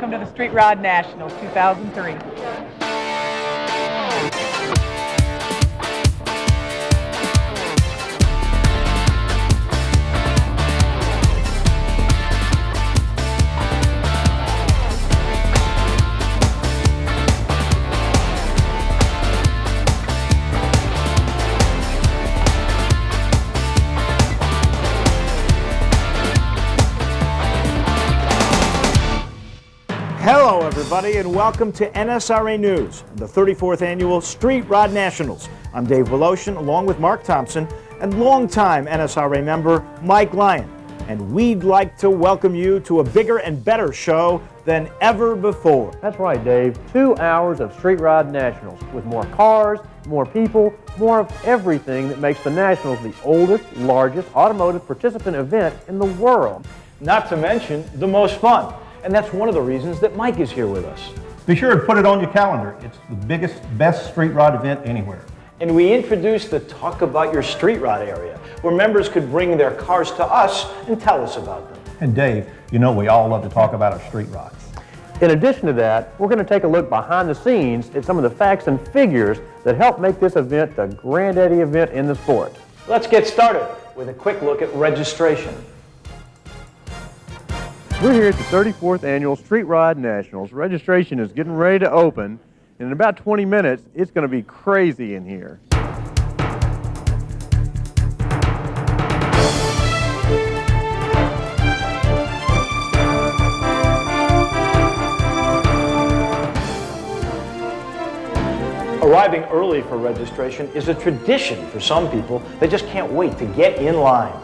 welcome to the Street Rod Nationals 2003. Hello everybody and welcome to NSRA News, the 34th Annual Street Rod Nationals. I'm Dave Voloshin along with Mark Thompson and longtime NSRA member Mike Lyon. And we'd like to welcome you to a bigger and better show than ever before. That's right, Dave. 2 hours of Street Rod Nationals with more cars, more people, more of everything that makes the Nationals the oldest, largest automotive participant event in the world. Not to mention the most fun. And that's one of the reasons that Mike is here with us. Be sure to put it on your calendar. It's the biggest, best street rod event anywhere. And we introduced the Talk About Your Street Rod area, where members could bring their cars to us and tell us about them. And Dave, you know we all love to talk about our street rods. In addition to that, we're going to take a look behind the scenes at some of the facts and figures that help make this event the granddaddy event in the sport. Let's get started with a quick look at registration. We're here at the 34th Annual Street Rod Nationals. Registration is getting ready to open. And in about 20 minutes, it's going to be crazy in here. Arriving early for registration is a tradition for some people. They just can't wait to get in line.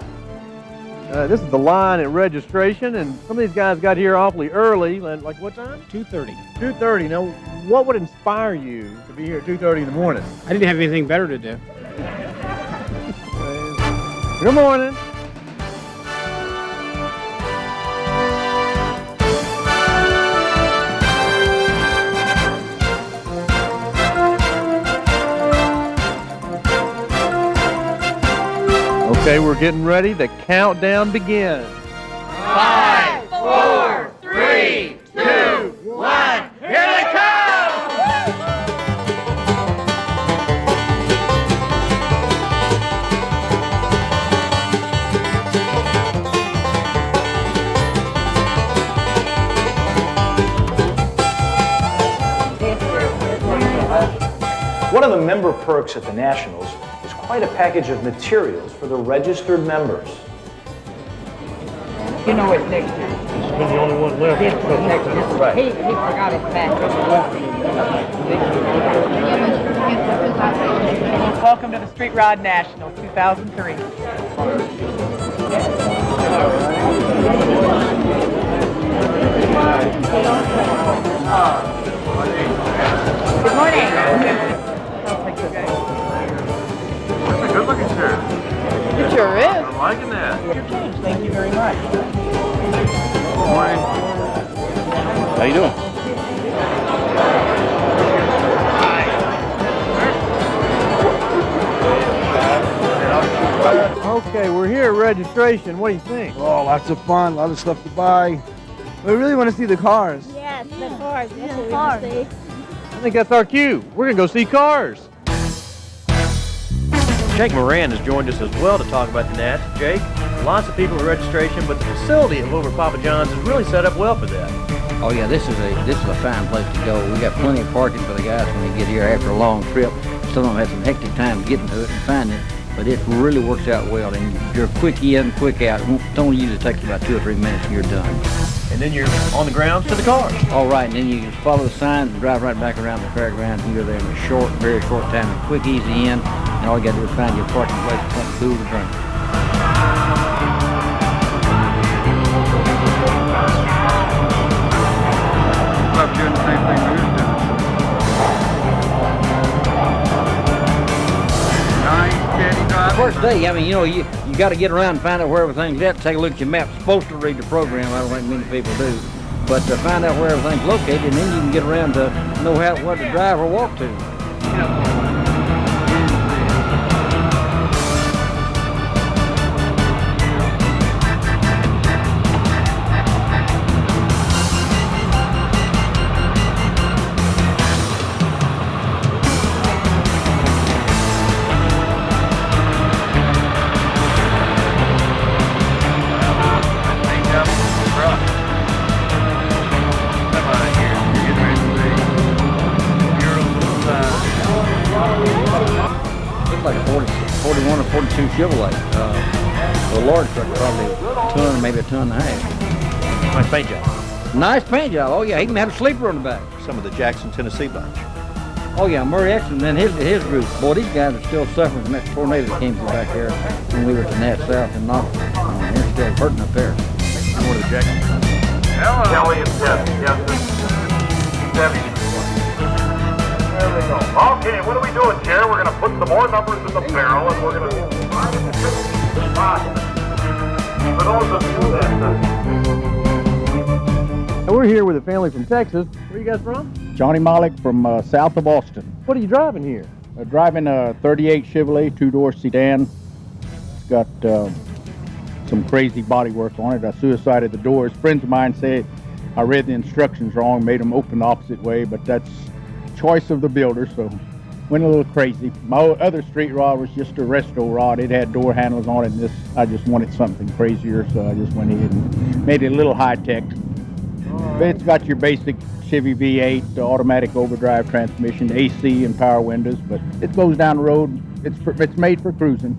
This is the line at registration, and some of these guys got here awfully early. Like what time? 2:30. 2:30. Now, what would inspire you to be here at 2:30 in the morning? I didn't have anything better to do. Good morning. Okay, we're getting ready. The countdown begins. 5, 4, 3, 2, 1. Here they come! One of the member perks at the Nationals is quite a package of materials for the registered members. You know it's next year. He's the only one left. This was next year. Right. He forgot his package. Welcome to the Street Rod Nationals 2003. Good morning. That's a good-looking shirt. It sure is. I'm liking that. Your change. Thank you very much. Good morning. How you doing? Okay, we're here at registration. What do you think? Oh, lots of fun, a lot of stuff to buy. We really want to see the cars. Yes, the cars. That's what we want to see. I think that's our cue. We're going to go see cars. Jake Moran has joined us as well to talk about the Nats. Jake, lots of people at registration, but the facility over at Papa John's is really set up well for that. Oh yeah, this is a fine place to go. We got plenty of parking for the guys when they get here after a long trip. Some of them have some hectic time getting to it and finding it, but it really works out well. And you're quick in, quick out. It don't usually take you about 2 or 3 minutes and you're done. And then you're on the grounds to the cars. All right, and then you just follow the signs and drive right back around the fairgrounds. And you're there in a short, very short time, and quick, easy in. And all you got to do is find your parking place, something cool to drink. Love doing the same thing we used to. Nice, steady driving. First day, I mean, you know, you got to get around and find out where everything's at. Take a look at your map. You're supposed to read the program. I don't think many people do. But to find out where everything's located, and then you can get around to know where to drive or walk to. 41 or 42 Chevrolet. The large truck, probably a ton, maybe a ton and a half. Nice paint job. Nice paint job. Oh yeah, he even had a sleeper on the back. Some of the Jackson, Tennessee bunch. Oh yeah, Murray Exton and his group. Boy, these guys are still suffering from that tornado that came from back there when we were to Nat South and knocked. They're still hurting up there. More to the Jackson. Hello. Kelly and Debbie. Yes, this is Debbie. There we go. Okay, what are we doing, Chair? We're going to put some more numbers in the barrel, and we're going to for those of you that... And we're here with a family from Texas. Where are you guys from? Johnny Malik from south of Austin. What are you driving here? Driving a 38 Chevrolet two-door sedan. It's got some crazy bodywork on it. I suicided the doors. Friends of mine say I read the instructions wrong, made them open the opposite way, but that's choice of the builder, so went a little crazy. My other street rod was just a resto rod. It had door handles on it, and this, I just wanted something crazier, so I just went ahead and made it a little high-tech. It's got your basic Chevy V8, the automatic overdrive transmission, AC and power windows, but it goes down the road. It's made for cruising.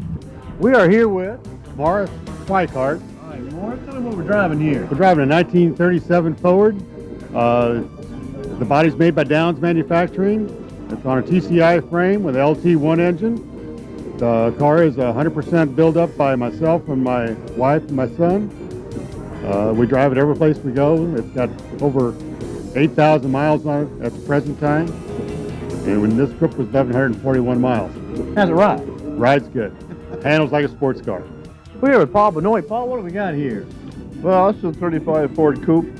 We are here with Morris Twicart. All right, Morris, tell me what we're driving here. We're driving a 1937 Ford. The body's made by Downs Manufacturing. It's on a TCI frame with an LT1 engine. The car is 100% built up by myself and my wife and my son. We drive it every place we go. It's got over 8,000 miles on it at the present time. And when this trip was 741 miles. How's it ride? Rides good. Handles like a sports car. We're here with Paul Benoit. Paul, what do we got here? Well, it's a 35 Ford Coupe.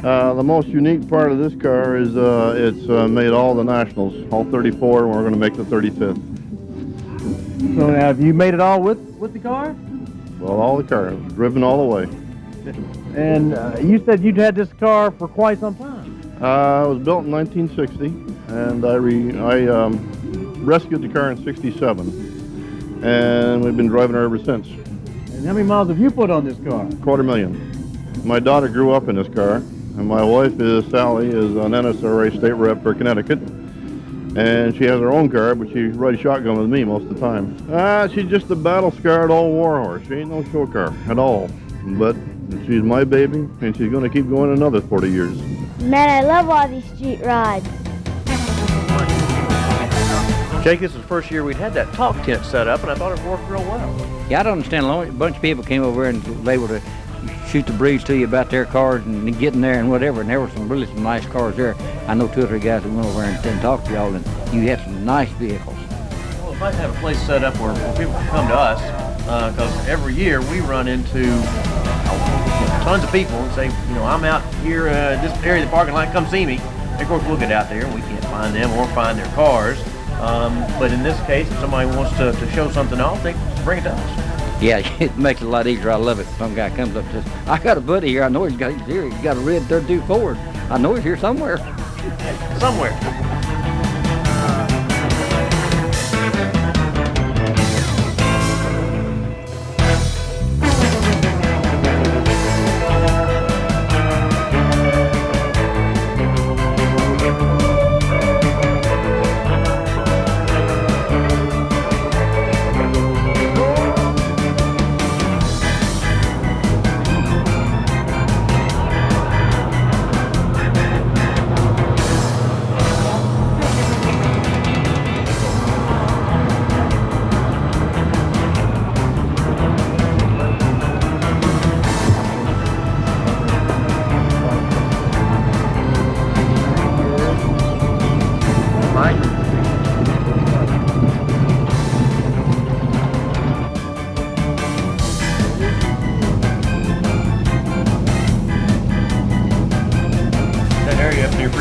The most unique part of this car is it's made all the nationals, all 34, and we're going to make the 35th. So now, have you made it all with the car? Well, all the cars, driven all the way. And you said you'd had this car for quite some time. It was built in 1960, and I rescued the car in 67, and we've been driving her ever since. And how many miles have you put on this car? 250,000. My daughter grew up in this car, and my wife Sally is an NSRA state rep for Connecticut, and she has her own car, but she rides shotgun with me most of the time. She's just a battle-scarred old warhorse. She ain't no show car at all, but she's my baby, and she's going to keep going another 40 years. Man, I love all these street rides. Jake, this is the first year we'd had that talk tent set up, and I thought it worked real well. Yeah, I don't understand. A bunch of people came over and was able to shoot the breeze to you about their cars and get in there and whatever. And there were some nice cars there. I know 2 or 3 guys that went over and talked to y'all, and you had some nice vehicles. Well, it's nice to have a place set up where people can come to us, because every year we run into tons of people and say, I'm out here, this area of the parking lot, come see me. And of course, we'll get out there and we can't find them or find their cars. But in this case, if somebody wants to show something off, they can bring it to us. Yeah, it makes it a lot easier. I love it. Some guy comes up and says, I got a buddy here. I know he's here. He's got a red 32 Ford. I know he's here somewhere. Somewhere.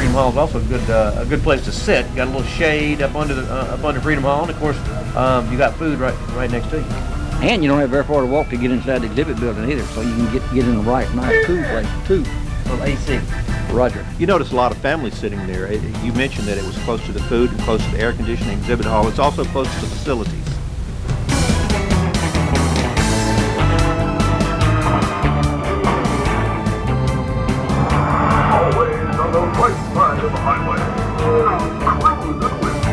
Hall is also a good place to sit. You got a little shade up under Freedom Hall, and of course, you got food right next to you. And you don't have very far to walk to get inside the exhibit building either, so you can get in the right, nice, cool place too. A little AC. Roger. You notice a lot of families sitting there. You mentioned that it was close to the food and close to the air conditioning exhibit hall. It's also close to the facilities. Always on the right side of the highway. Now, cruising with me.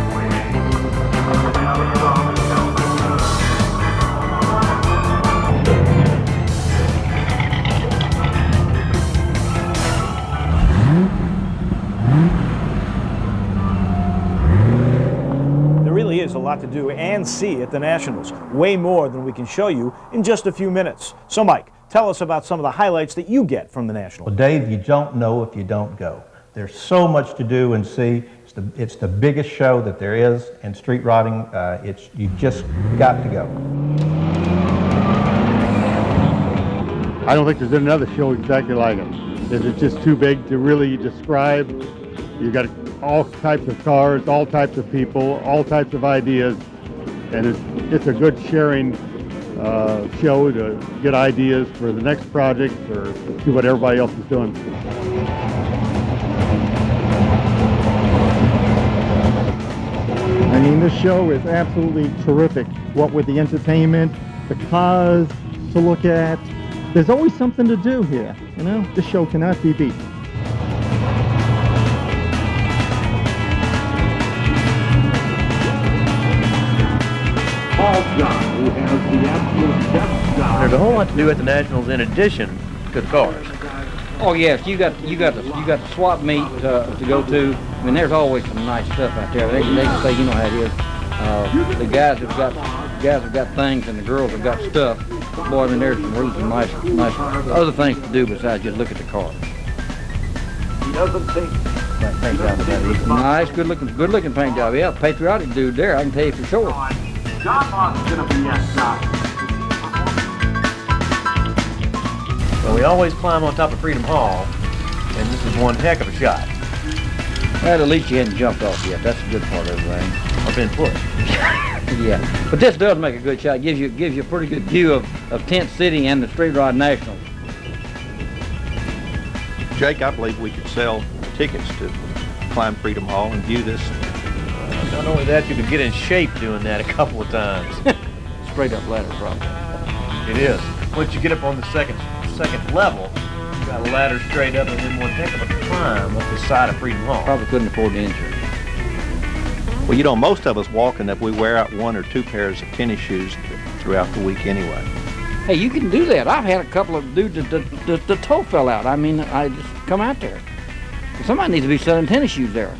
lot to do and see at the Nationals. Way more than we can show you in just a few minutes. So Mike, tell us about some of the highlights that you get from the Nationals. Well, Dave, you don't know if you don't go. There's so much to do and see. It's the biggest show that there is in street rodding. You've just got to go. I don't think there's another show exactly like it. It's just too big to really describe. You got all types of cars, all types of people, all types of ideas, and it's a good sharing show to get ideas for the next project or see what everybody else is doing. I mean, this show is absolutely terrific. What with the entertainment, the cars to look at, there's always something to do here. You know, this show cannot be beat. There's a whole lot to do at the Nationals in addition to the cars. Oh yes, you got the swap meet to go to. I mean, there's always some nice stuff out there. They can say, you know how it is. The guys have got things, and the girls have got stuff. Boy, I mean, there's some really nice other things to do besides just look at the car. He doesn't think. Paint job of that. Nice, good looking paint job. Yeah, patriotic dude there. I can tell you for sure. John Martin's gonna be that guy. Well, we always climb on top of Freedom Hall, and this is one heck of a shot. Well, at least you hadn't jumped off yet. That's the good part of everything. I've been pushed. Yeah, but this does make a good shot. Gives you a pretty good view of Tent City and the Street Rod Nationals. Jake, I believe we could sell tickets to climb Freedom Hall and view this. Not only that, you could get in shape doing that a couple of times. Straight up ladder, probably. It is. Once you get up on the second level, you got a ladder straight up and then one heck of a climb up the side of Freedom Hall. Probably couldn't afford the insurance. Well, you know, most of us walking, if we wear out 1 or 2 pairs of tennis shoes throughout the week anyway. Hey, you can do that. I've had a couple of dudes, the toe fell out. I mean, I just come out there. Somebody needs to be selling tennis shoes there.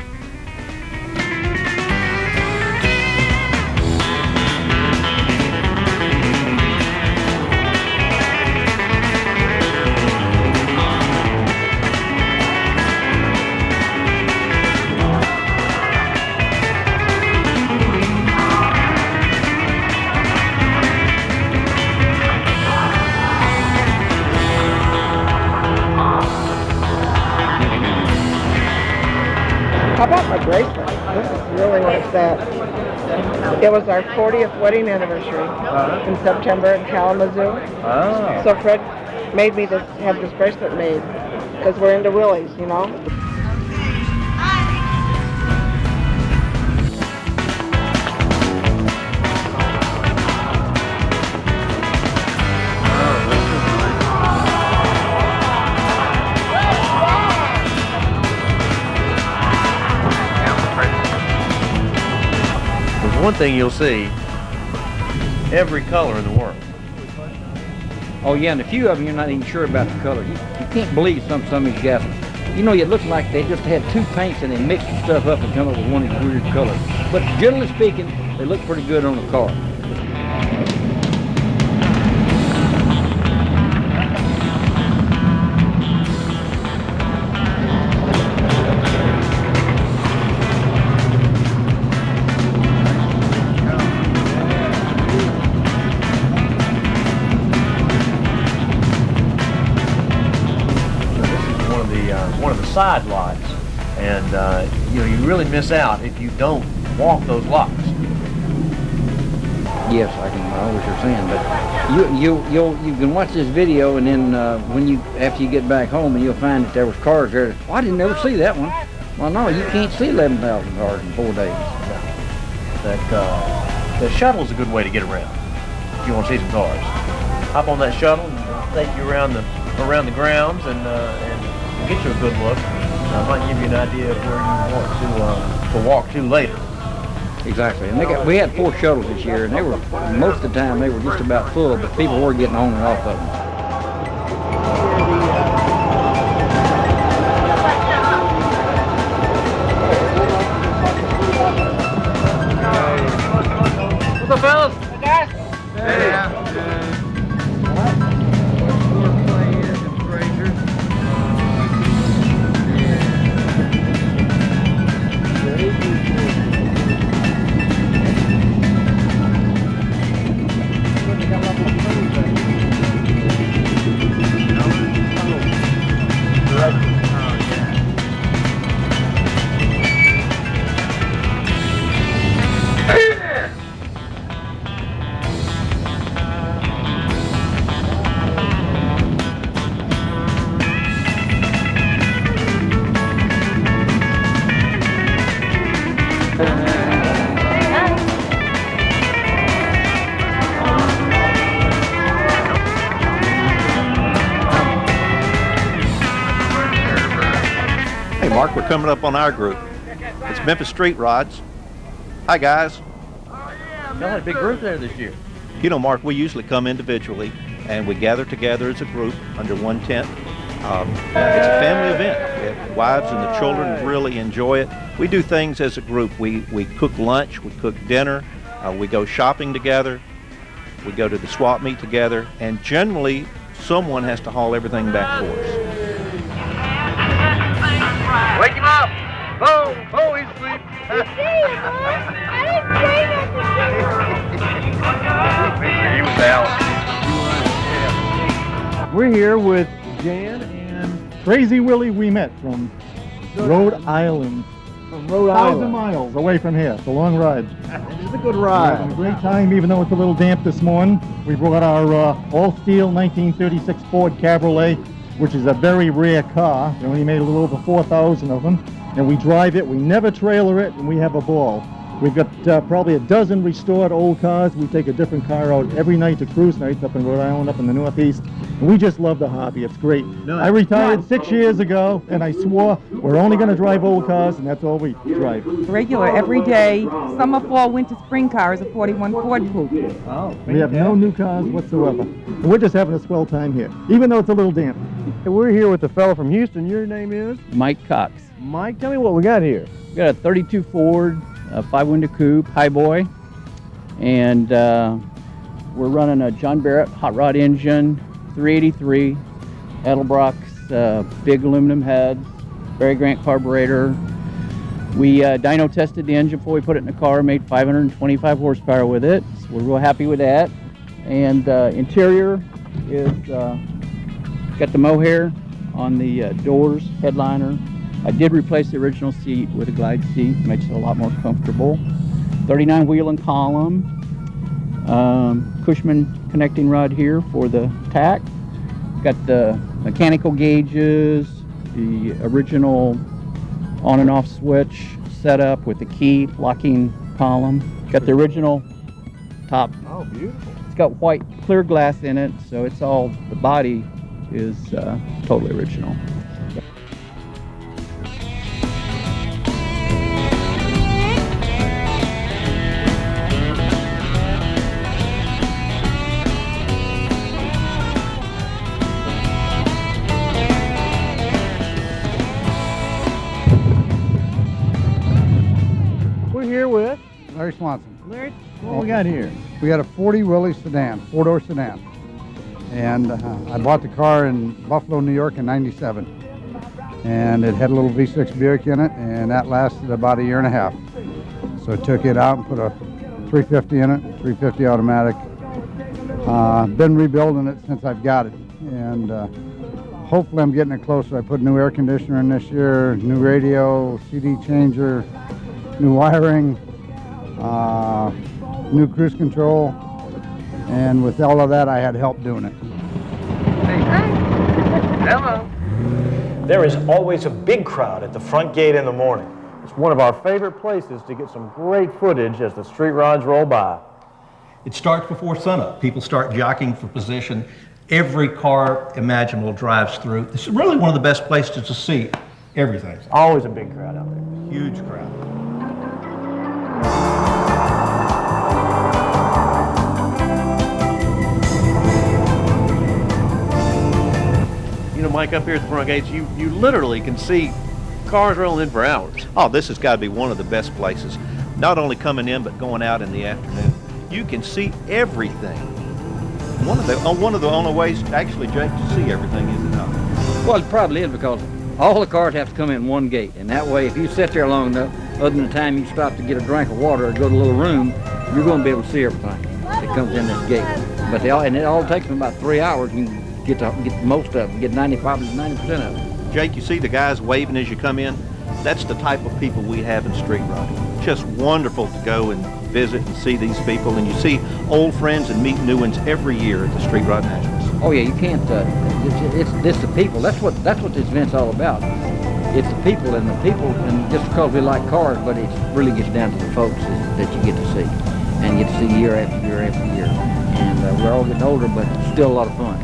How about my bracelet? This is really nice set. It was our 40th wedding anniversary in September in Kalamazoo. Oh. So Fred made me have this bracelet made because we're into Willys, you know. One thing you'll see, every color in the world. Oh yeah, and a few of them you're not even sure about the color. You can't believe some of these guys. You know, it looks like they just had 2 paints and they mixed the stuff up and come up with one of these weird colors. But generally speaking, they look pretty good on the car. One of the side lots, and you know, you really miss out if you don't walk those lots. Yes, I know what you're saying, but you can watch this video, and then after you get back home, and you'll find that there was cars there. Oh, I didn't ever see that one. Well, no, you can't see 11,000 cars in 4 days. The shuttle's a good way to get around if you want to see some cars. Hop on that shuttle and take you around the grounds and get you a good look. I might give you an idea of where you want to walk to later. Exactly. And we had 4 shuttles this year, and they were most of the time they were just about full, but people were getting on and off of them. Hey Mark, we're coming up on our group. It's Memphis Street Rods. Hi guys. Y'all had a big group there this year. You know Mark, we usually come individually and we gather together as a group under one tent. It's a family event. The wives and the children really enjoy it. We do things as a group. We cook lunch, we cook dinner, we go shopping together, we go to the swap meet together, and generally someone has to haul everything back for us. Wake him up! Oh, he's asleep. He was out. We're here with Jan and Crazy Willie we met from Rhode Island. From Rhode 1,000 miles away from here. It's a long ride. It is a good We're having a great time, even though it's a little damp this morning. We brought our all-steel 1936 Ford Cabriolet, which is a very rare car. We only made a little over 4,000 of them. And we drive it, we never trailer it, and we have a ball. We've got probably a dozen restored old cars. We take a different car out every night to cruise nights up in Rhode Island, up in the Northeast. And we just love the hobby. It's great. I retired 6 years ago, and I swore we're only going to drive old cars, and that's all we drive. Regular, everyday, summer, fall, winter, spring car is a 41 Ford coupe. Oh, We have no new cars whatsoever. And we're just having a swell time here, even though it's a little damp. And we're here with the fellow from Houston. Your name is? Mike Cox. Mike, tell me what we got here. We got a 32 Ford, a 5-window coupe, highboy, and we're running a John Barrett hot rod engine, 383, Edelbrock's big aluminum heads, Barry Grant carburetor. We dyno tested the engine before we put it in the car, made 525 horsepower with it. So we're real happy with that. And interior is got the mohair on the doors, headliner. I did replace the original seat with a glide seat, makes it a lot more comfortable. 39 wheel and column. Cushman connecting rod here for the tack. Got the mechanical gauges, the original on and off switch setup with the key locking column. Got the original top. Oh, beautiful. It's got white clear glass in it, so it's all, the body is totally original. We're here with Larry Swanson. Larry. What we got here? We got a 40 Willys sedan, 4-door sedan. And I bought the car in Buffalo, New York in '97. And it had a little V6 Buick in it, and that lasted about a year and a half. So I took it out and put a 350 in it, 350 automatic. Been rebuilding it since I've got it. And hopefully I'm getting it closer. I put new air conditioner in this year, new radio, CD changer, new wiring, new cruise control, and with all of that I had help doing it. Hello. There is always a big crowd at the front gate in the morning. It's one of our favorite places to get some great footage as the street rods roll by. It starts before sunup. People start jockeying for position. Every car imaginable drives through. This is really one of the best places to see everything. Always a big crowd out there. Huge crowd. You know, Mike, up here at the front gates, you literally can see cars rolling in for hours. Oh, this has got to be one of the best places. Not only coming in, but going out in the afternoon. You can see everything. One of the only ways, actually, Jake, to see everything, is it not? Well, it probably is, because all the cars have to come in one gate, and that way, if you sit there long enough, other than the time you stop to get a drink of water or go to a little room, you're going to be able to see everything that comes in this gate. But it all takes them about 3 hours. You can get most of them, get 95 to 90% of them. Jake, you see the guys waving as you come in? That's the type of people we have in street riding. Just wonderful to go and visit and see these people, and you see old friends and meet new ones every year at the Street Rod Nationals. Oh yeah, you can't. It's the people. That's what this event's all about. It's the people, and just because we like cars, but it really gets down to the folks that you get to see, and you get to see year after year after year. And we're all getting older, but it's still a lot of fun.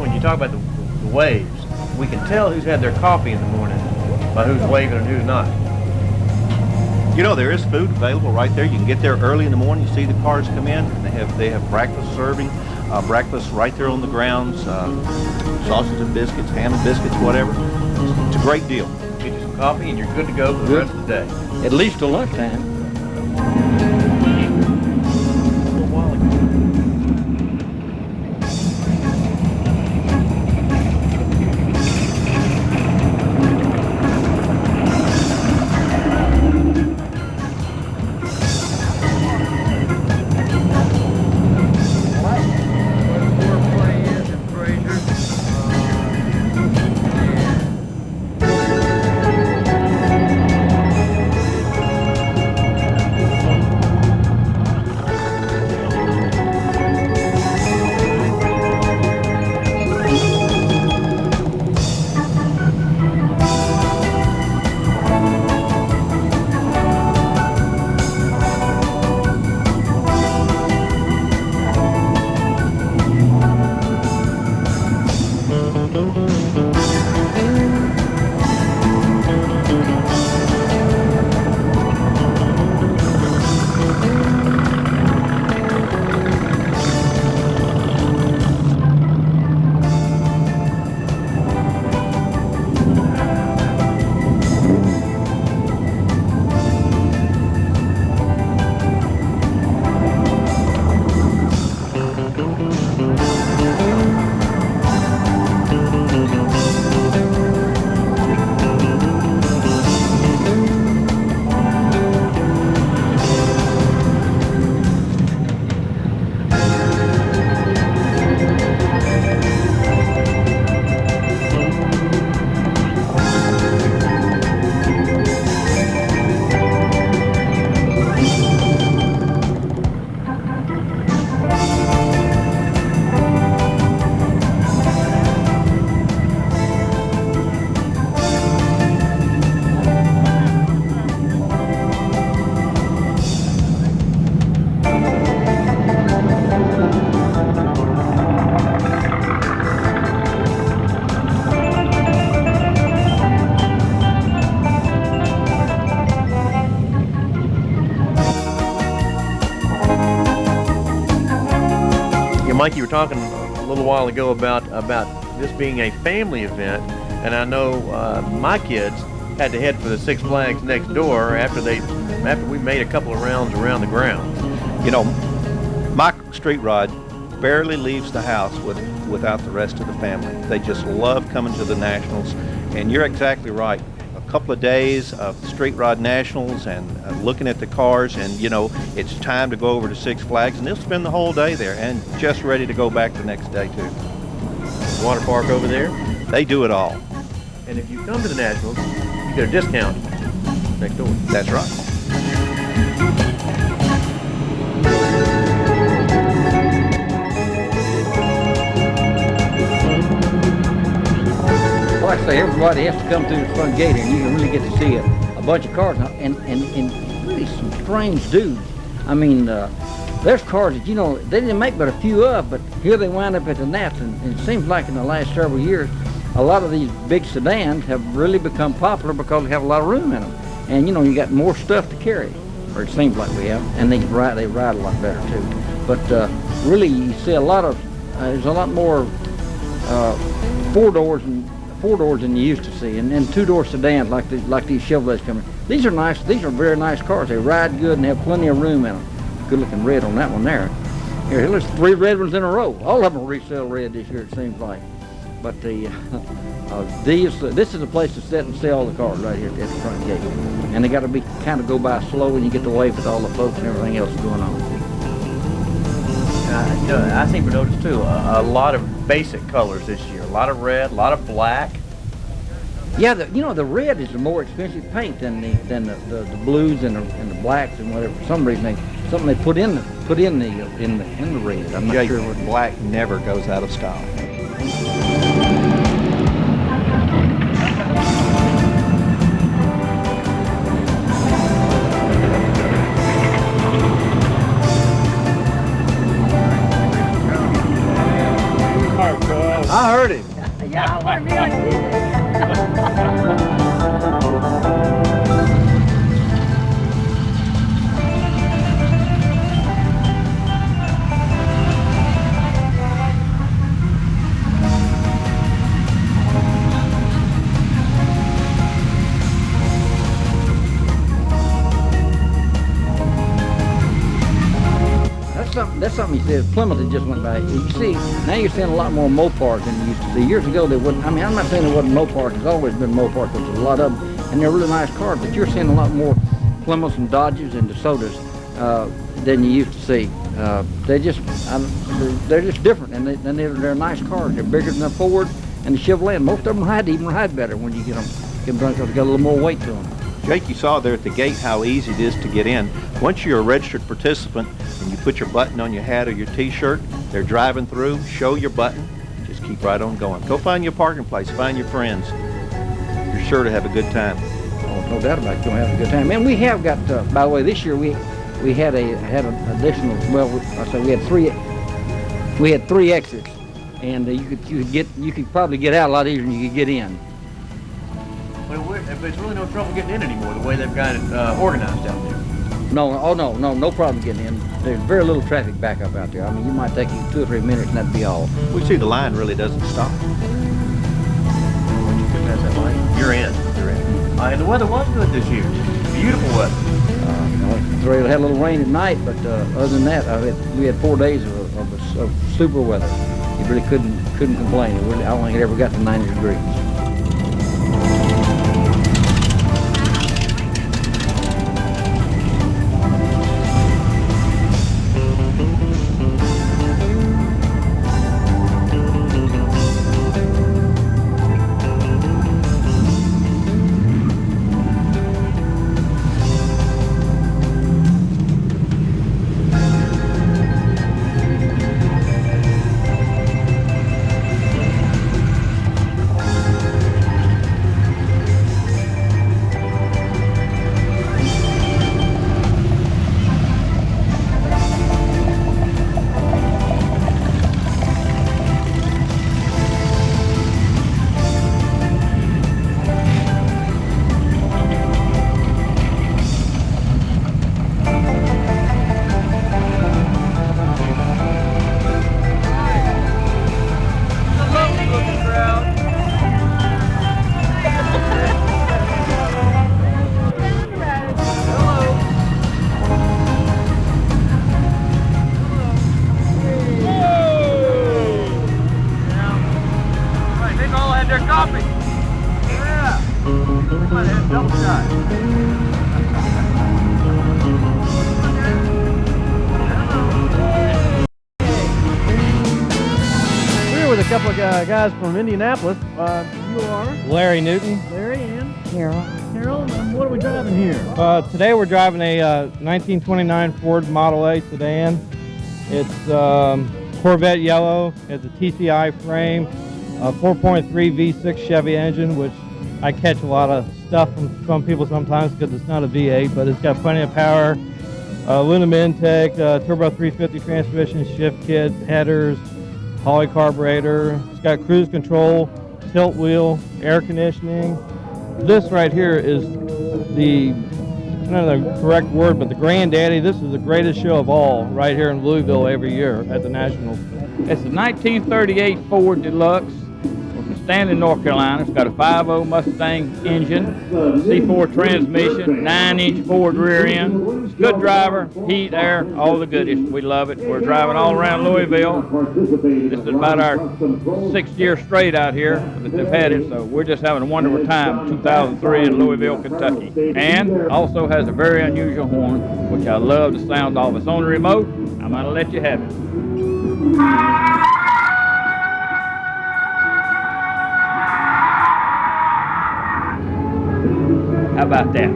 When you talk about the waves, we can tell who's had their coffee in the morning by who's waving and who's not. You know, there is food available right there. You can get there early in the morning. You see the cars come in. They have breakfast serving, breakfast right there on the grounds, sausage and biscuits, ham and biscuits, whatever. It's a great deal. Get you some coffee and you're good to go for the rest of the day. At least till lunchtime. Mike, you were talking a little while ago about this being a family event, and I know my kids had to head for the Six Flags next door after we made a couple of rounds around the grounds. You know, my street rod barely leaves the house without the rest of the family. They just love coming to the Nationals, and you're exactly right. A couple of days of Street Rod Nationals and looking at the cars, and you know, it's time to go over to Six Flags, and they'll spend the whole day there and just ready to go back the next day too. Water park over there? They do it all. And if you come to the Nationals, you get a discount next door. That's right. Like I say, everybody has to come through the front gate, and you can really get to see a bunch of cars, and really some strange dudes. I mean, there's cars that, you know, they didn't make but a few of, but here they wind up at the Nats, and it seems like in the last several years, a lot of these big sedans have really become popular because they have a lot of room in them. And, you know, you got more stuff to carry, or it seems like we have, and they ride a lot better, too. But really, you see a lot of, there's a lot more four doors than you used to see, and two-door sedans like these Chevrolets coming. These are nice. These are very nice cars. They ride good and have plenty of room in them. Good-looking red on that one there. Here, there's 3 red ones in a row. All of them resell red this year, it seems like. But the this is a place to sit and sell the cars right here at the front gate. And they got to be kind of go by slow, and you get to wave at all the folks and everything else going on. I seem to notice too a lot of basic colors this year. A lot of red, a lot of black. Yeah, the red is the more expensive paint than the blues and the blacks and whatever. For some reason, something they put in the red. I'm not sure what. Black never goes out of style. I heard him. Yeah, I want to be on TV. That's something you said. Plymouth had just went by. You see, now you're seeing a lot more Mopars than you used to see. Years ago, they wouldn't. I mean, I'm not saying there wasn't Mopars. There's always been Mopars, but there's a lot of them, and they're really nice cars. But you're seeing a lot more Plymouths and Dodges and DeSotas than you used to see. They're just different, and they're nice cars. They're bigger than the Ford and the Chevrolet. And most of them even ride better when you get them done because they got a little more weight to them. Jake, you saw there at the gate how easy it is to get in. Once you're a registered participant and you put your button on your hat or your t-shirt, they're driving through, show your button, just keep right on going. Go find your parking place, find your friends. You're sure to have a good time. Oh, no doubt about it, you're going to have a good time. And we have got, by the way, this year we had an additional, well, we had 3 exits, and you could probably get out a lot easier than you could get in. But it's really no trouble getting in anymore, the way they've got it organized out there. No problem getting in. There's very little traffic backup out there. I mean, you might take you 2 or 3 minutes and that'd be all. We see the line really doesn't stop. Once you get past that line, you're in. And the weather was good this year. Beautiful weather. It had a little rain at night, but other than that, we had 4 days of super weather. You really couldn't complain. I don't think it ever got to 90 degrees. With a couple of guys from Indianapolis. You are? Larry Newton. Larry and? Carol. Carol, what are we driving here? Today we're driving a 1929 Ford Model A sedan. It's Corvette yellow. It's a TCI frame, a 4.3 V6 Chevy engine, which I catch a lot of stuff from some people sometimes because it's not a V8, but it's got plenty of power. Aluminum intake, turbo 350 transmission, shift kit, headers, Holley carburetor. It's got cruise control, tilt wheel, air conditioning. This right here is I don't know the correct word, but the granddaddy. This is the greatest show of all right here in Louisville every year at the Nationals. It's a 1938 Ford Deluxe with a Stanley, North Carolina. It's got a 5.0 Mustang engine, C4 transmission, 9-inch Ford rear end. Good driver, heat, air, all the goodies. We love it. We're driving all around Louisville. This is about our 6th year straight out here that they've had it, so we're just having a wonderful time. 2003 in Louisville, Kentucky. And also has a very unusual horn, which I love the sound of. It's on the remote. I'm going to let you have it. How about that?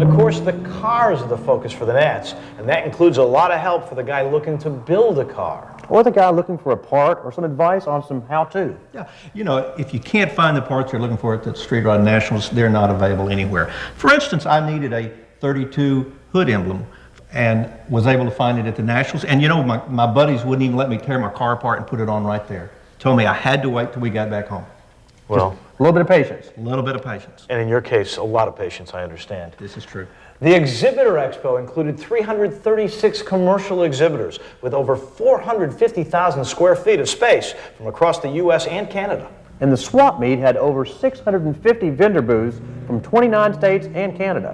Of course, the cars are the focus for the Nats, and that includes a lot of help for the guy looking to build a car. Or the guy looking for a part or some advice on some how-to. Yeah, you know, if you can't find the parts you're looking for at the Street Rod Nationals, they're not available anywhere. For instance, I needed a 32 hood emblem and was able to find it at the Nationals. And you know, my buddies wouldn't even let me tear my car apart and put it on right there. Told me I had to wait till we got back home. Well, a little bit of patience. A little bit of patience. And in your case, a lot of patience, I understand. This is true. The Exhibitor Expo included 336 commercial exhibitors with over 450,000 square feet of space from across the U.S. and Canada. And the swap meet had over 650 vendor booths from 29 states and Canada.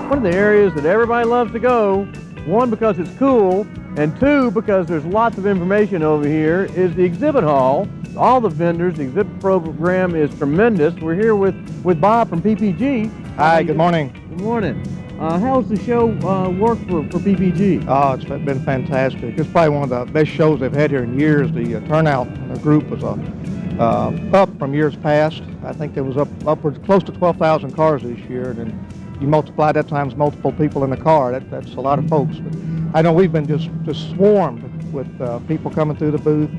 One of the areas that everybody loves to go, one because it's cool, and two because there's lots of information over here, is the exhibit hall. All the vendors, the exhibit program is tremendous. We're here with Bob from PPG. Hi, good morning. Good morning. How's the show work for PPG? Oh, it's been fantastic. It's probably one of the best shows they've had here in years. The turnout in the group was up from years past. I think there was upwards close to 12,000 cars this year, and then you multiply that times multiple people in the car. That's a lot of folks. But I know we've been just swarmed with people coming through the booth,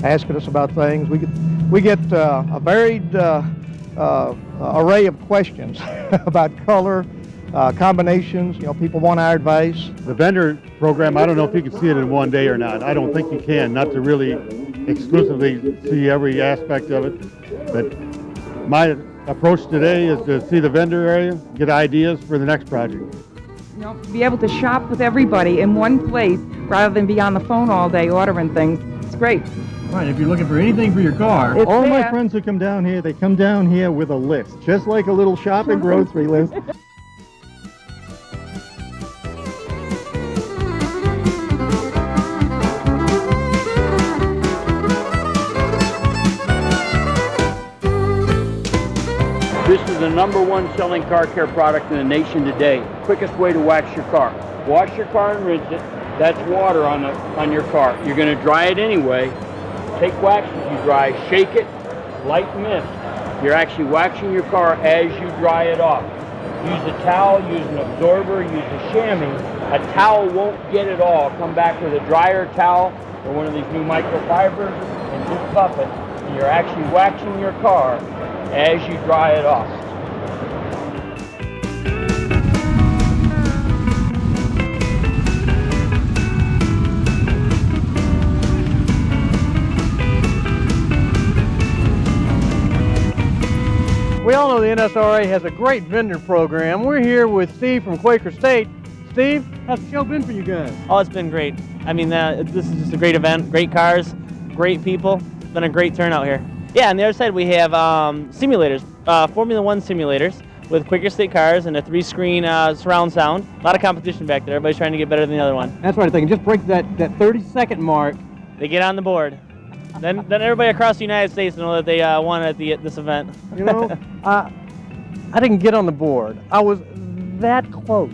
asking us about things. We get a varied array of questions about color, combinations. You know, people want our advice. The vendor program, I don't know if you can see it in one day or not. I don't think you can, not to really exclusively see every aspect of it. But my approach today is to see the vendor area, get ideas for the next project. You know, be able to shop with everybody in one place rather than be on the phone all day ordering things. It's great. Right, if you're looking for anything for your car. All my friends who come down here, they come down here with a list, just like a little shopping grocery list. This is the #1 selling car care product in the nation today. Quickest way to wax your car. Wash your car and rinse it. That's water on your car. You're going to dry it anyway. Take wax as you dry, shake it, light mist. You're actually waxing your car as you dry it off. Use a towel, use an absorber, use a chamois. A towel won't get it all. Come back with a drier towel or one of these new microfibers and just buff it. And you're actually waxing your car as you dry it off. We all know the NSRA has a great vendor program. We're here with Steve from Quaker State. Steve, how's the show been for you guys? Oh, it's been great. I mean, this is just a great event, great cars, great people. It's been a great turnout here. Yeah, on the other side we have simulators, Formula One simulators with Quaker State cars and a 3-screen surround sound. A lot of competition back there. Everybody's trying to get better than the other one. That's right. If they can just break that 30-second mark, they get on the board. Then everybody across the United States know that they won at this event. You know, I didn't get on the board. I was that close.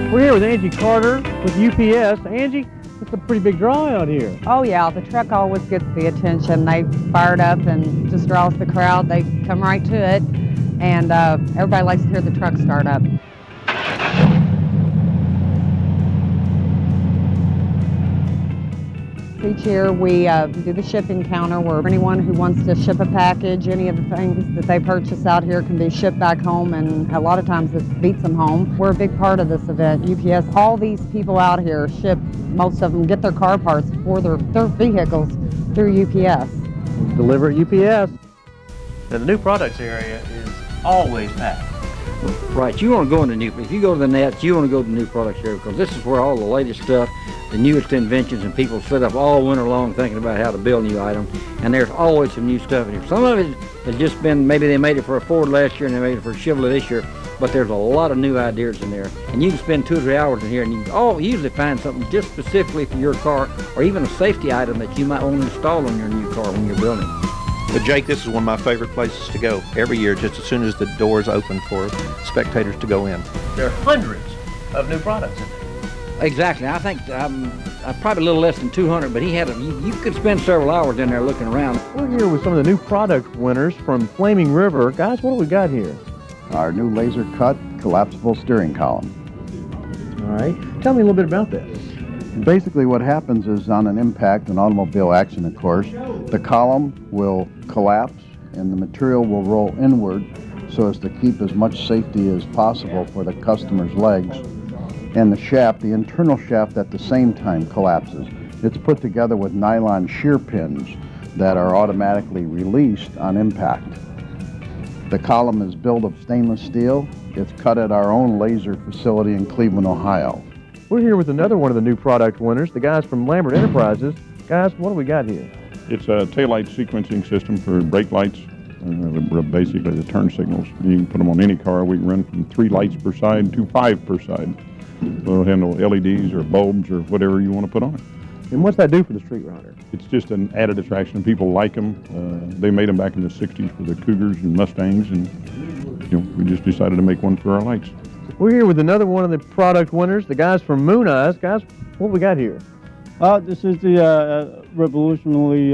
We're here with Angie Carter with UPS. Angie, it's a pretty big draw out here. Oh yeah, the truck always gets the attention. They fired up and just draws the crowd. They come right to it, and everybody likes to hear the truck start up. Each year we do the shipping counter where anyone who wants to ship a package, any of the things that they purchase out here can be shipped back home, and a lot of times it beats them home. We're a big part of this event. UPS, all these people out here ship, most of them get their car parts for their vehicles through UPS. Deliver at UPS. Now, the new products area is always packed. Right, you want to go in the new, if you go to the net, you want to go to the new products area because this is where all the latest stuff, the newest inventions, and people sit up all winter long thinking about how to build new items, and there's always some new stuff in here. Some of it has just been, maybe they made it for a Ford last year and they made it for a Chevrolet this year, but there's a lot of new ideas in there. And you can spend 2 or 3 hours in here and you can usually find something just specifically for your car, or even a safety item that you might want to install on your new car when you're building. But Jake, this is one of my favorite places to go every year, just as soon as the doors open for spectators to go in. There are hundreds of new products in there. Exactly. I think probably a little less than 200, but he had you could spend several hours in there looking around. We're here with some of the new product winners from Flaming River. Guys, what do we got here? Our new laser cut collapsible steering column. All right. Tell me a little bit about that. Basically what happens is on an impact, an automobile accident, of course, the column will collapse and the material will roll inward so as to keep as much safety as possible for the customer's legs. And the shaft, the internal shaft, at the same time collapses. It's put together with nylon shear pins that are automatically released on impact. The column is built of stainless steel. It's cut at our own laser facility in Cleveland, Ohio. We're here with another one of the new product winners, the guys from Lambert Enterprises. Guys, what do we got here? It's a taillight sequencing system for brake lights, basically the turn signals. You can put them on any car. We can run from 3 lights per side to 5 per side. We'll handle LEDs or bulbs or whatever you want to put on it. And what's that do for the street rider? It's just an added attraction. People like them. They made them back in the 60s for the Cougars and Mustangs, and we just decided to make one for our lights. We're here with another one of the product winners, the guys from Moon Eyes. Guys, what we got here? This is the revolutionary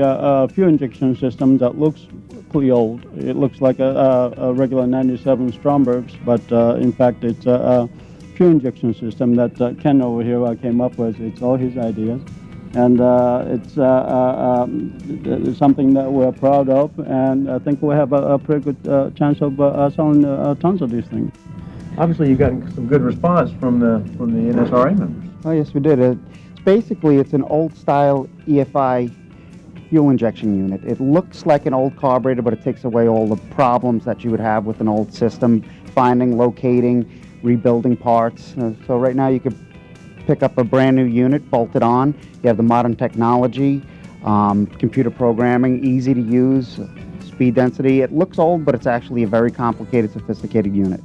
fuel injection system that looks pretty old. It looks like a regular 97 Stromberg's, but in fact it's a fuel injection system that Ken over here came up with. It's all his ideas. And it's something that we're proud of, and I think we'll have a pretty good chance of selling tons of these things. Obviously, you got some good response from the NSRA members. Oh, yes, we did. It's an old-style EFI fuel injection unit. It looks like an old carburetor, but it takes away all the problems that you would have with an old system, finding, locating, rebuilding parts. So right now you could pick up a brand new unit, bolt it on. You have the modern technology, computer programming, easy to use, speed density. It looks old, but it's actually a very complicated, sophisticated unit.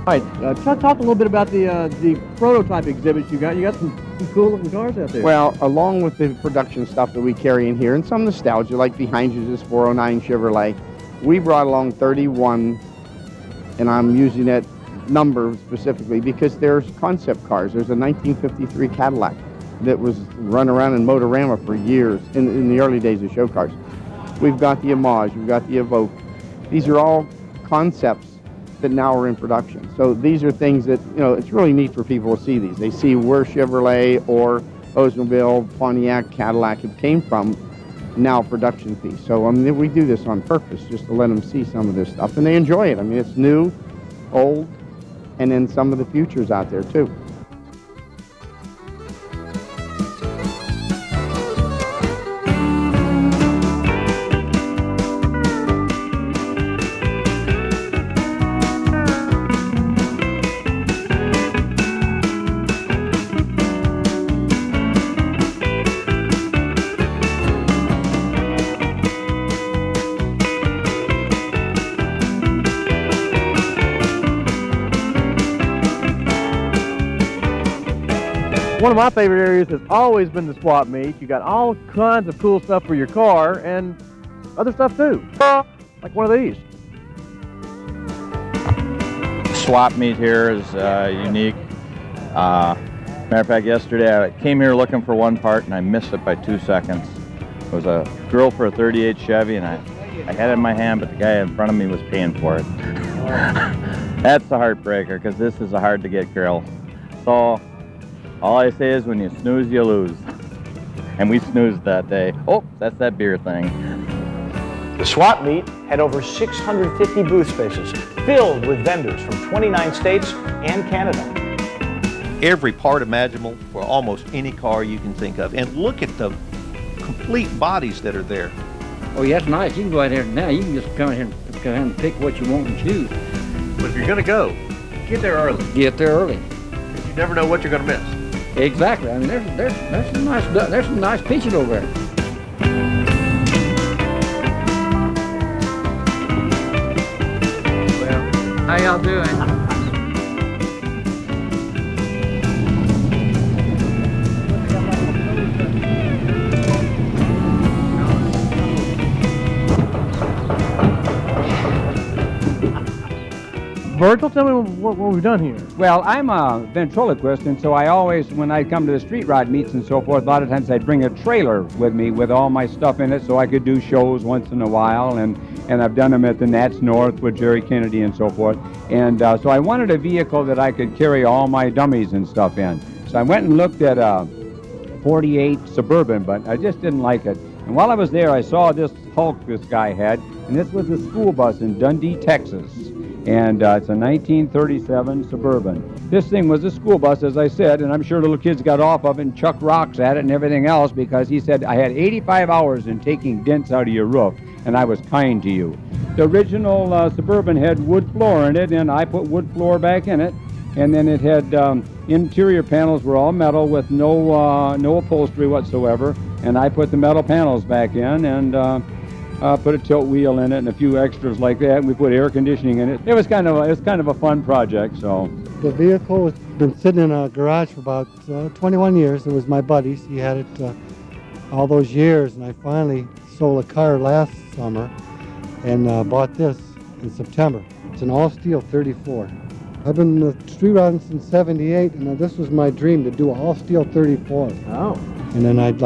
All right, talk a little bit about the prototype exhibits you got. You got some cool looking cars out there. Well, along with the production stuff that we carry in here and some nostalgia, like behind you, this 409 Chevrolet, we brought along 31, and I'm using that number specifically because there's concept cars. There's a 1953 Cadillac that was run around in Motorama for years in the early days of show cars. We've got the Homage, we've got the Evoque. These are all concepts that now are in production. So these are things that, it's really neat for people to see these. They see where Chevrolet or Oldsmobile, Pontiac, Cadillac came from, now production piece. So we do this on purpose just to let them see some of this stuff, and they enjoy it. It's new, old, and then some of the futures out there too. One of my favorite areas has always been the swap meet. You got all kinds of cool stuff for your car and other stuff too, like one of these. Swap meet here is unique. Matter of fact, yesterday I came here looking for one part and I missed it by 2 seconds. It was a grill for a 38 Chevy, and I had it in my hand, but the guy in front of me was paying for it. That's the heartbreaker, because this is a hard to get grill. So All I say is when you snooze, you lose. And we snoozed that day. Oh, that's that beer thing. The swap meet had over 650 booth spaces, filled with vendors from 29 states and Canada. Every part imaginable for almost any car you can think of. And look at the complete bodies that are there. Oh, yeah, that's nice. You can go out here now. You can just come in and pick what you want and choose. But if you're going to go, get there early. Get there early. Because you never know what you're going to miss. Exactly. I mean, there's some nice pictures over there. Well, how y'all doing? Virgil, tell me what we've done here. Well, I'm a ventriloquist, and so I always, when I come to the street rod meets and so forth, a lot of times I'd bring a trailer with me with all my stuff in it so I could do shows once in a while, and I've done them at the Nats North with Jerry Kennedy and so forth. And so I wanted a vehicle that I could carry all my dummies and stuff in. So I went and looked at a 48 Suburban, but I just didn't like it. And while I was there, I saw this Hulk this guy had, and this was a school bus in Dundee, Texas. And it's a 1937 Suburban. This thing was a school bus, as I said, and I'm sure little kids got off of it and chucked rocks at it and everything else because he said, I had 85 hours in taking dents out of your roof, and I was kind to you. The original Suburban had wood floor in it, and I put wood floor back in it, and then it had interior panels were all metal with no upholstery whatsoever, and I put the metal panels back in, and put a tilt wheel in it and a few extras like that, and we put air conditioning in it. It was kind of a fun project. So the vehicle has been sitting in a garage for about 21 years. It was my buddy's. He had it all those years, and I finally sold a car last summer and bought this in September. It's an all-steel 34. I've been street rodding since '78, and this was my dream to do an all-steel 34. Oh. And then I'd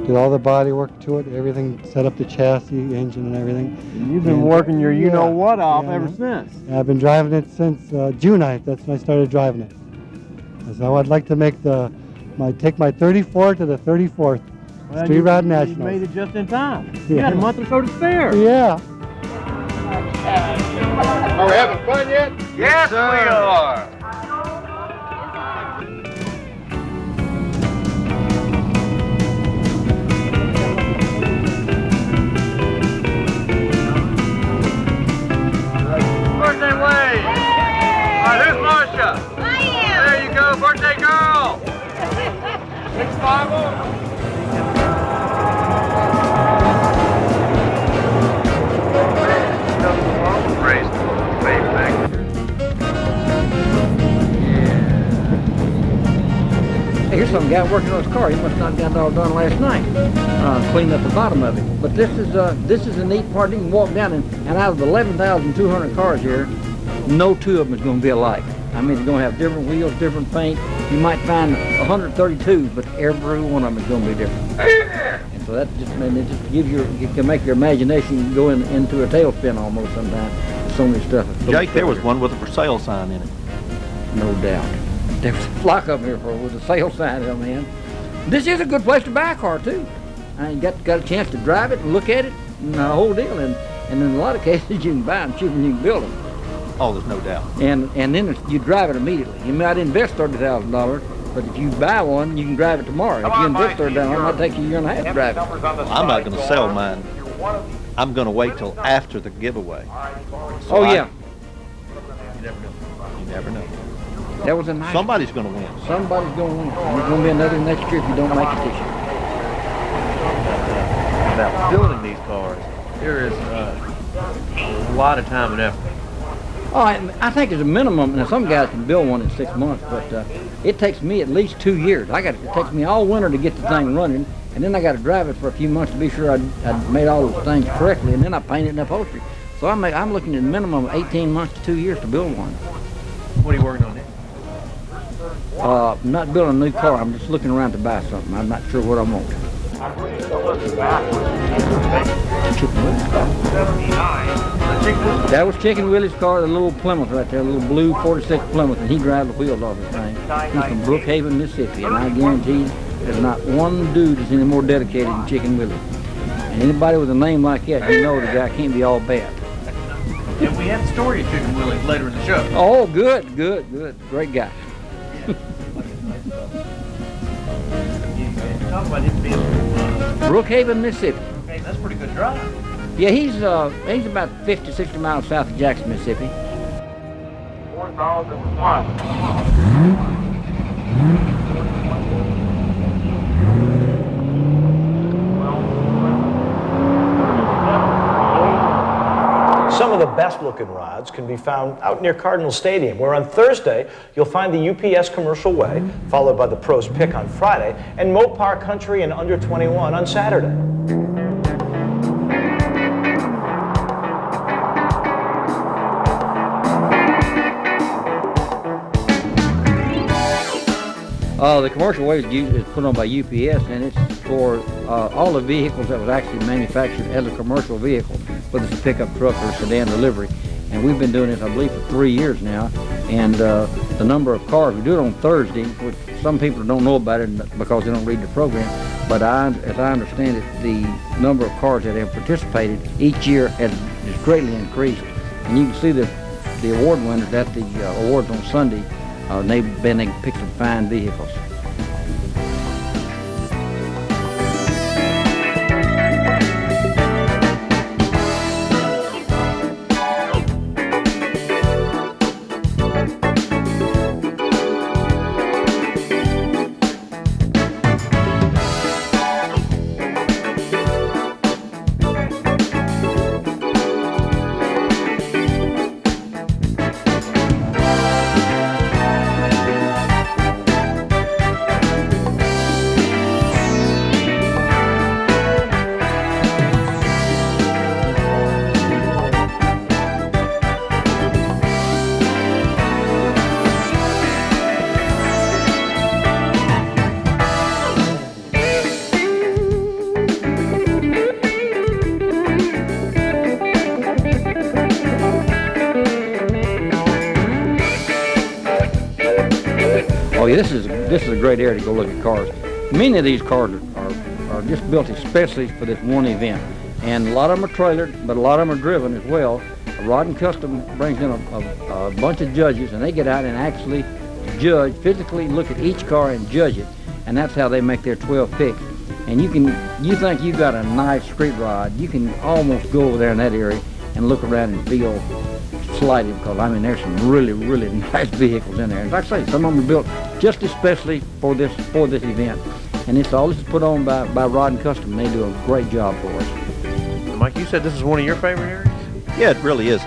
did all the body work to it, everything, set up the chassis, engine, and everything. And you've been working your you-know-what off ever since. I've been driving it since June 9th. That's when I started driving it. So I'd like to take my 34 to the 34th Street Rod Nationals. You made it just in time. You had a month or so to spare. Yeah. Are we having fun yet? Yes, we are. Birthday wave! All right, who's Marsha? I am! There you go, birthday girl! 650. Raise the wave back. Hey, here's some guy working on his car. He must not have got it all done last night, cleaning up the bottom of it. But this is a neat part. You can walk down and out of the 11,200 cars here, no two of them is going to be alike. I mean, they're going to have different wheels, different paint. You might find 132, but every one of them is going to be different. And so that just gives you can make your imagination go into a tailspin almost sometimes. So many stuff. Jake, there was one with a for sale sign in it. No doubt. There's a flock of them here with a sale sign in them, man. This is a good place to buy a car too. I ain't got a chance to drive it and look at it and the whole deal. And in a lot of cases you can buy them cheaper than you can build them. Oh, there's no doubt. And then you drive it immediately. You might invest $30,000, but if you buy one, you can drive it tomorrow. If you invest $30,000, it might take you a year and a half to drive it. I'm not going to sell mine. I'm going to wait till after the giveaway. So yeah. You never know. You never know. That was a nice. Somebody's going to win. Somebody's going to win. And there's going to be another next year if you don't make it this year. About building these cars, there is a lot of time and effort. Oh, I think as a minimum, now some guys can build one in 6 months, but it takes me at least 2 years. It takes me all winter to get the thing running, and then I got to drive it for a few months to be sure I'd made all those things correctly, and then I paint it in upholstery. So I'm looking at a minimum of 18 months to 2 years to build one. What are you working on now? I'm not building a new car. I'm just looking around to buy something. I'm not sure what I want. Chicken Willie's car. That was Chicken Willie's car, the little Plymouth right there, a little blue 46 Plymouth, and he drives the wheels off his thing. He's from Brookhaven, Mississippi, and I guarantee there's not one dude that's any more dedicated than Chicken Willie. And anybody with a name like that, you know the guy can't be all bad. And we have the story of Chicken Willie later in the show. Oh, good. Great guy. Talk about him being Brookhaven, Mississippi. okay, that's a pretty good drive. Yeah, he's about 50, 60 miles south of Jackson, Mississippi. 4001. Some of the best looking rods can be found out near Cardinal Stadium, where on Thursday you'll find the UPS Commercial Way, followed by the Pros Pick on Friday, and Mopar Country and Under 21 on Saturday. The commercial way is put on by UPS, and it's for all the vehicles that was actually manufactured as a commercial vehicle, whether it's a pickup truck or a sedan delivery. And we've been doing this, I believe, for 3 years now. And the number of cars, we do it on Thursday, which some people don't know about it because they don't read the program. But as I understand it, the number of cars that have participated each year has greatly increased. And you can see the award winners at the awards on Sunday. They picked some fine vehicles. Oh yeah, this is a great area to go look at cars. Many of these cars are just built especially for this one event, and a lot of them are trailered, but a lot of them are driven as well. Rod and Custom brings in a bunch of judges, and they get out and actually judge, physically look at each car and judge it, and that's how they make their 12 picks. And you think you got a nice street rod, you can almost go over there in that area and look around and feel slighted, because I mean there's some really nice vehicles in there. And like I say, some of them are built just especially for this event, and this is put on by Rod and Custom. They do a great job for us. Mike, you said this is one of your favorite areas? Yeah, it really is.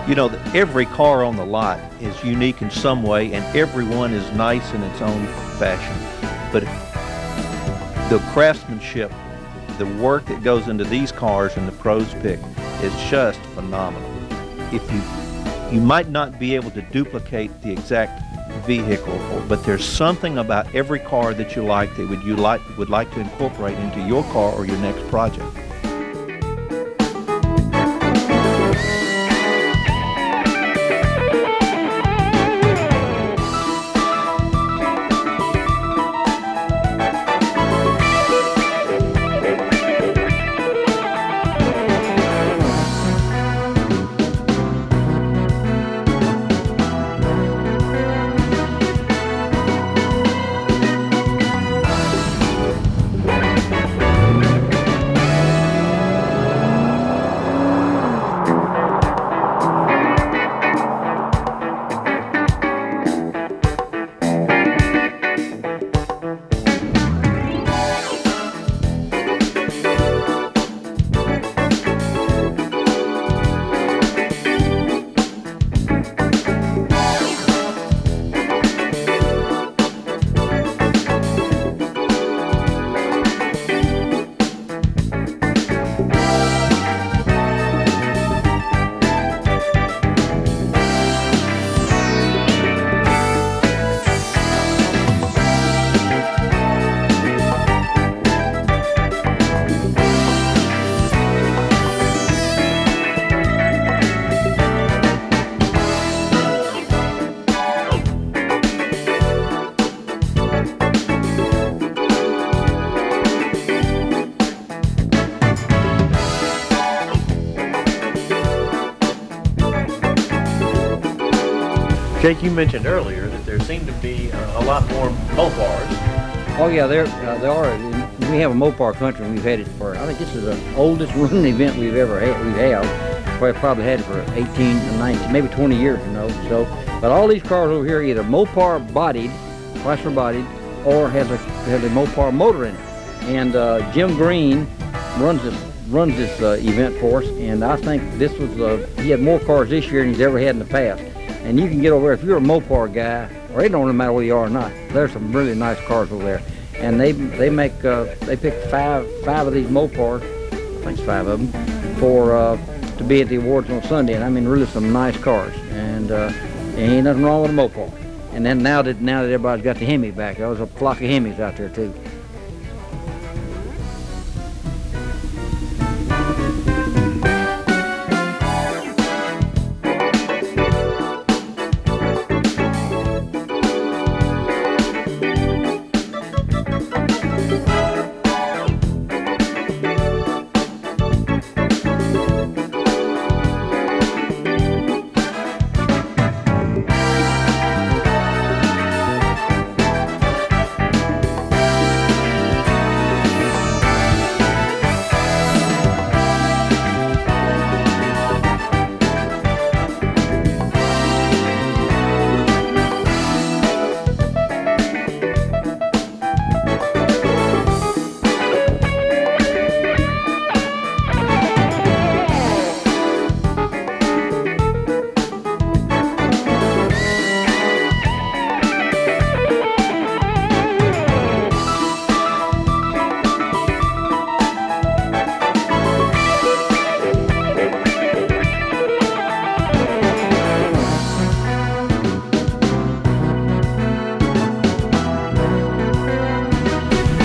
You know, every car on the lot is unique in some way, and every one is nice in its own fashion. But the craftsmanship, the work that goes into these cars and the Pros Pick is just phenomenal. If you might not be able to duplicate the exact vehicle, but there's something about every car that you like that would like to incorporate into your car or your next project. Jake, you mentioned earlier that there seem to be a lot more Mopars. Oh yeah, there are. And we have a Mopar country, and we've had it for, I think this is the oldest running event we've ever had. We've probably had it for 18 to 19, maybe 20 years, you know. So, but all these cars over here either Mopar bodied, Chrysler bodied, or has a Mopar motor in it. And Jim Green runs this event for us, and I think this was he had more cars this year than he's ever had in the past. And you can get over there if you're a Mopar guy, or it don't really matter where you are or not. There's some really nice cars over there, and they picked five of these Mopars, I think it's 5 of them, for to be at the awards on Sunday. And I mean, really some nice cars, and ain't nothing wrong with a Mopar. And then now that everybody's got the Hemi back, there was a flock of Hemis out there too.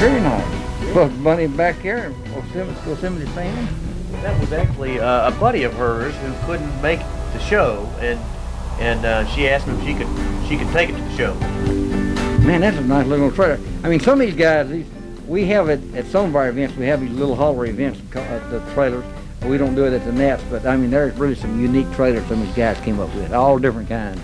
Very nice. Well, Bunny back here, Yosemite fan. That was actually a buddy of hers who couldn't make the show, and she asked me if she could take it to the show. Man, that's a nice little trailer. I mean, some of these guys, we have it at some of our events. We have these little hauler events, the trailers. We don't do it at the Nats, but I mean, there's really some unique trailers some of these guys came up with, all different kinds.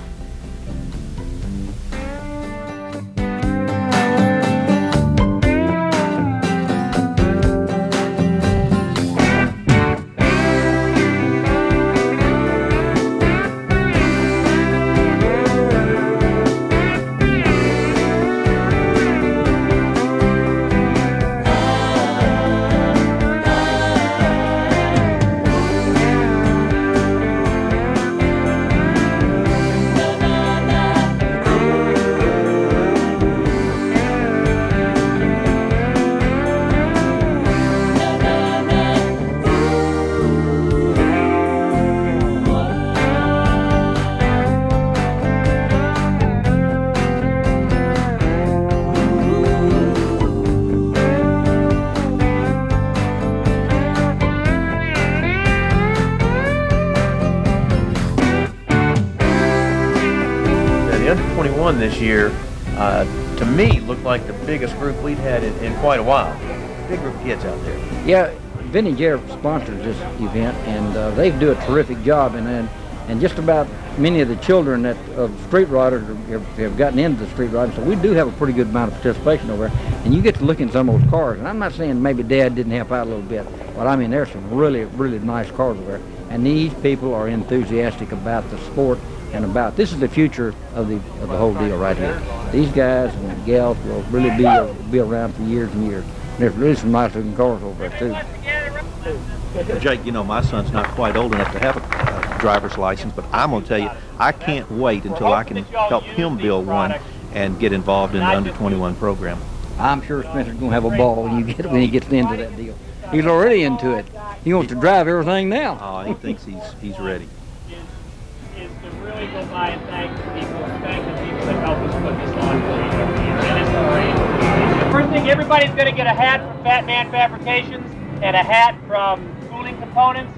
Under 21 this year, to me, looked like the biggest group we've had in quite a while. Big group of kids out there. Yeah, Vinny Jarrett sponsors this event, and they do a terrific job. And just about many of the children of street riders have gotten into the street riding, so we do have a pretty good amount of participation over there. And you get to look in some of those cars. And I'm not saying maybe Dad didn't help out a little bit, but I mean there's some really, really nice cars over there. And these people are enthusiastic about the sport. And about this is the future of the whole deal right here. These guys and gals will really be around for years and years. There's really some nice looking cars over there too. Jake, you know my son's not quite old enough to have a driver's license, but I'm going to tell you, I can't wait until I can help him build one and get involved in the under 21 program. I'm sure Spencer's going to have a ball when he gets into that deal. He's already into it. He wants to drive everything now. Oh, he thinks he's ready. Really go by and thank the people that helped us put this on for NSRA. First thing, everybody's going to get a hat from Fat Man Fabrications and a hat from Cooling Components.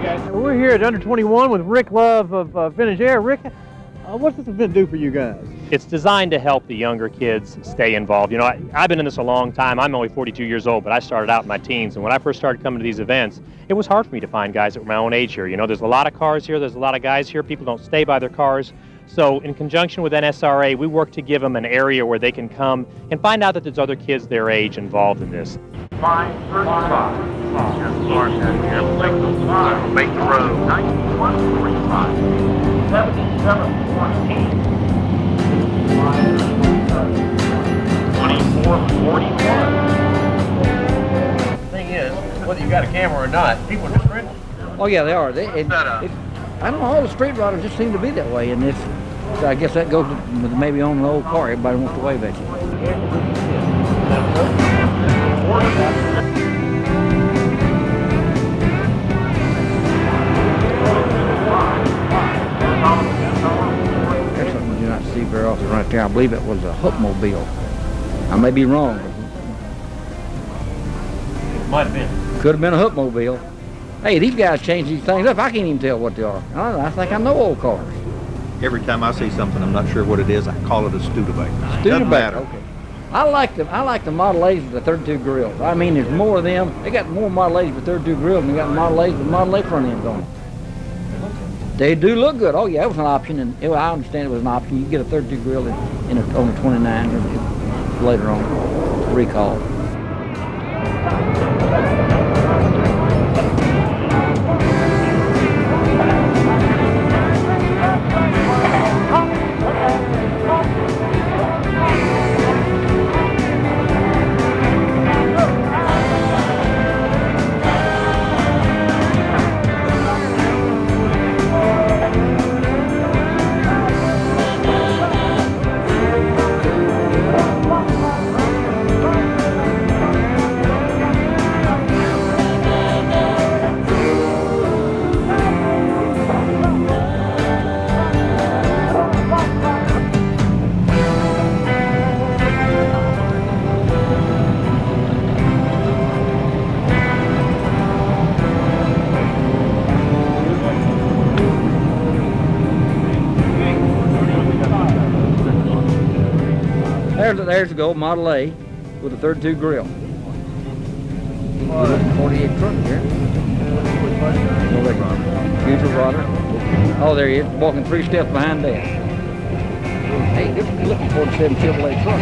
guys. We're here at Under 21 with Rick Love of Vintage Air. Rick, what's this event do for you guys? It's designed to help the younger kids stay involved. You know, I've been in this a long time. I'm only 42 years old, but I started out in my teens. And when I first started coming to these events, it was hard for me to find guys that were my own age here. You know, there's a lot of cars here. There's a lot of guys here. People don't stay by their cars. So in conjunction with NSRA, we work to give them an area where they can come and find out that there's other kids their age involved in this. 535. Make the road. 9145. 7714. 2441. The thing is, whether you got a camera or not, people are just friendly. Oh yeah, they are. I don't know, all the street riders just seem to be that way, and I guess that goes with maybe on an old car. Everybody wants to wave at you. There's something you do not see very often right there. I believe it was a hookmobile. I may be wrong. It might have been. Could have been a hookmobile. Hey, these guys change these things up. I can't even tell what they are. I think I know old cars. Every time I see something I'm not sure what it is, I call it a Studebaker. Doesn't matter. Okay. I like the Model A's with the 32 grills. I mean, there's more of them. They got more Model A's with 32 grills than they got Model A's with Model A front ends on them. They do look good. Oh yeah, it was an option, and I understand it was an option. You get a 32 grill on the 29 or later on recall. There's the gold Model A with a 32 grill. 48 truck here. Future brother. Oh, there he is, walking 3 steps behind Dad. Hey, look at 47 Chevrolet truck.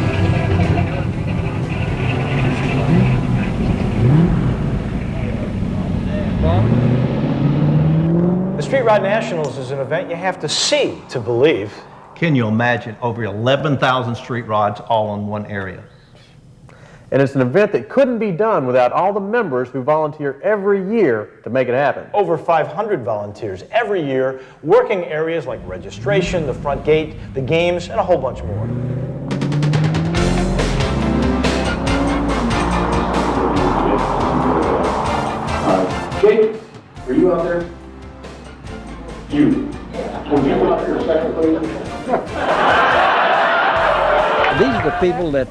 The Street Rod Nationals is an event you have to see to believe. Can you imagine over 11,000 street rods all in one area? And it's an event that couldn't be done without all the members who volunteer every year to make it happen. Over 500 volunteers every year, working areas like registration, the front gate, the games, and a whole bunch more. Jake, are you out there? You. Will you come up here a second, please? These are the people that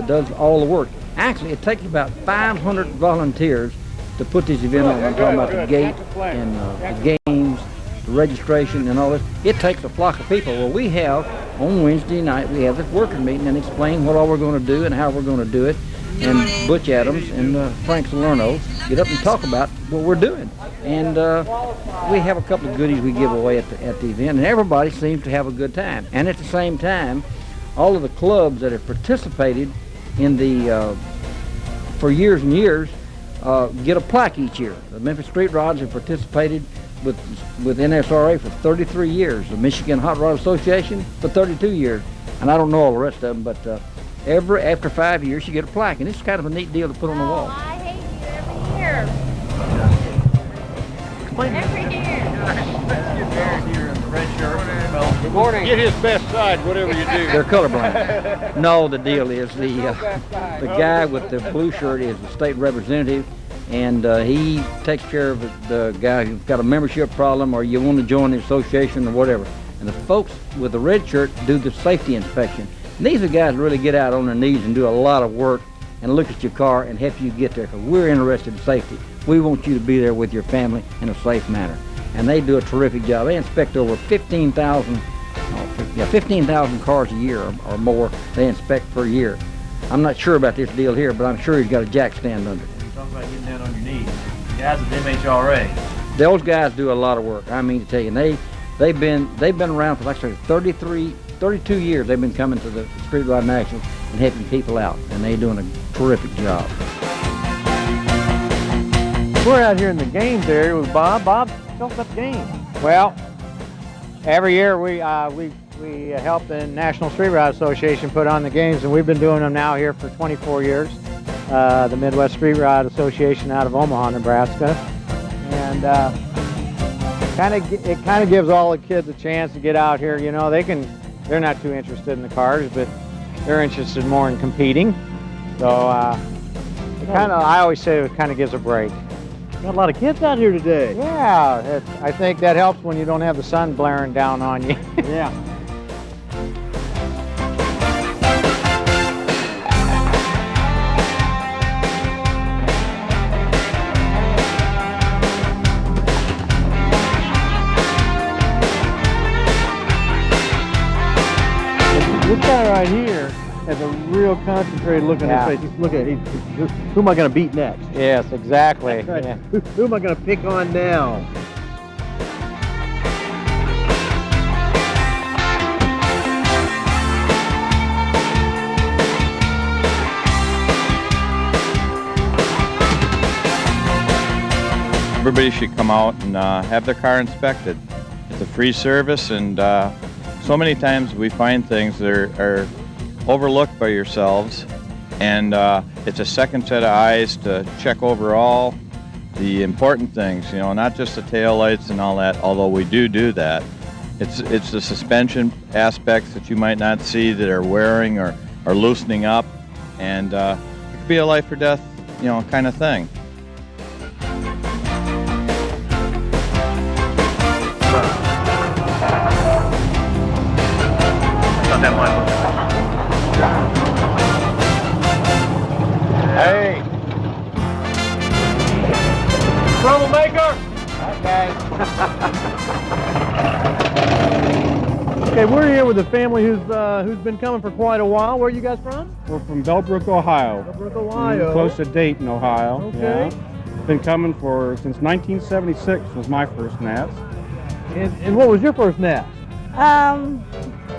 does all the work. Actually, it takes about 500 volunteers to put this event on. I'm talking about the gate and the games, the registration and all this. It takes a flock of people. Well, we have, on Wednesday night, we have this worker meeting and explain what all we're going to do and how we're going to do it. And Butch Adams and Frank Salerno get up and talk about what we're doing. And we have a couple of goodies we give away at the event, and everybody seems to have a good time. And at the same time, all of the clubs that have participated in the for years and years get a plaque each year. The Memphis Street Rods have participated with NSRA for 33 years, the Michigan Hot Rod Association for 32 years, and I don't know all the rest of them, but after 5 years you get a plaque, and it's kind of a neat deal to put on the wall. I hate you every year. Every year. Good morning. Get his best side, whatever you do. They're colorblind. No, the deal is the guy with the blue shirt is the state representative, and he takes care of the guy who's got a membership problem or you want to join the association or whatever. And the folks with the red shirt do the safety inspection. And these are guys that really get out on their knees and do a lot of work and look at your car and help you get there, because we're interested in safety. We want you to be there with your family in a safe manner. And they do a terrific job. They inspect over 15,000 cars a year or more they inspect per year. I'm not sure about this deal here, but I'm sure he's got a jack stand under. You talk about getting down on your knees. The guys at NHRA. Those guys do a lot of work. I mean to tell you, they've been around for, like I said, 32 years. They've been coming to the Street Rod Nationals and helping people out, and they're doing a terrific job. We're out here in the games area with Bob. Bob, tell us about the game. Well, every year we help the National Street Rod Association put on the games, and we've been doing them now here for 24 years. The Midwest Street Rod Association out of Omaha, Nebraska, and it kind of gives all the kids a chance to get out here. You know, they're not too interested in the cars, but they're interested more in competing. So I always say it kind of gives a break. Got a lot of kids out here today. Yeah, I think that helps when you don't have the sun blaring down on you. Yeah. This guy right here has a real concentrated look on his face. He's looking at, who am I going to beat next? Yes, exactly. Right. Yeah. Who am I going to pick on now? Everybody should come out and have their car inspected. It's a free service, and so many times we find things that are overlooked by yourselves, and it's a second set of eyes to check over all the important things, you know, not just the tail lights and all that, although we do that. It's the suspension aspects that you might not see that are wearing or loosening up, and it could be a life or death, you know, kind of thing. Hey! Troublemaker! Okay. Okay, we're here with a family who's been coming for quite a while. Where are you guys from? We're from Bellbrook, Ohio. Bellbrook, Ohio. Close to Dayton, Ohio. Okay. Yeah. Been coming since 1976 was my first Nats. And what was your first Nats?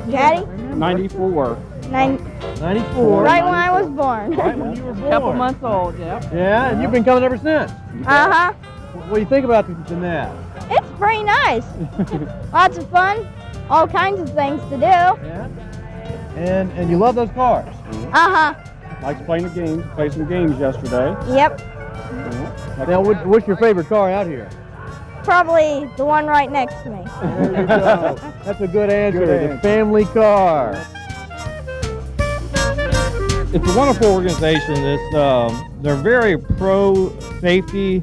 Daddy? 94. 94. Right when I was born. Right when you were born. Couple months old, yeah. Yeah, and you've been coming ever since. Uh-huh. What do you think about the Nats? It's pretty nice. Lots of fun. All kinds of things to do. Yeah. And you love those cars? Uh-huh. Likes playing the games. Played some games yesterday. Yep. Yeah. Now, what's your favorite car out here? Probably the one right next to me. There you go. That's a good answer. The family car. It's a wonderful organization. They're very pro-safety.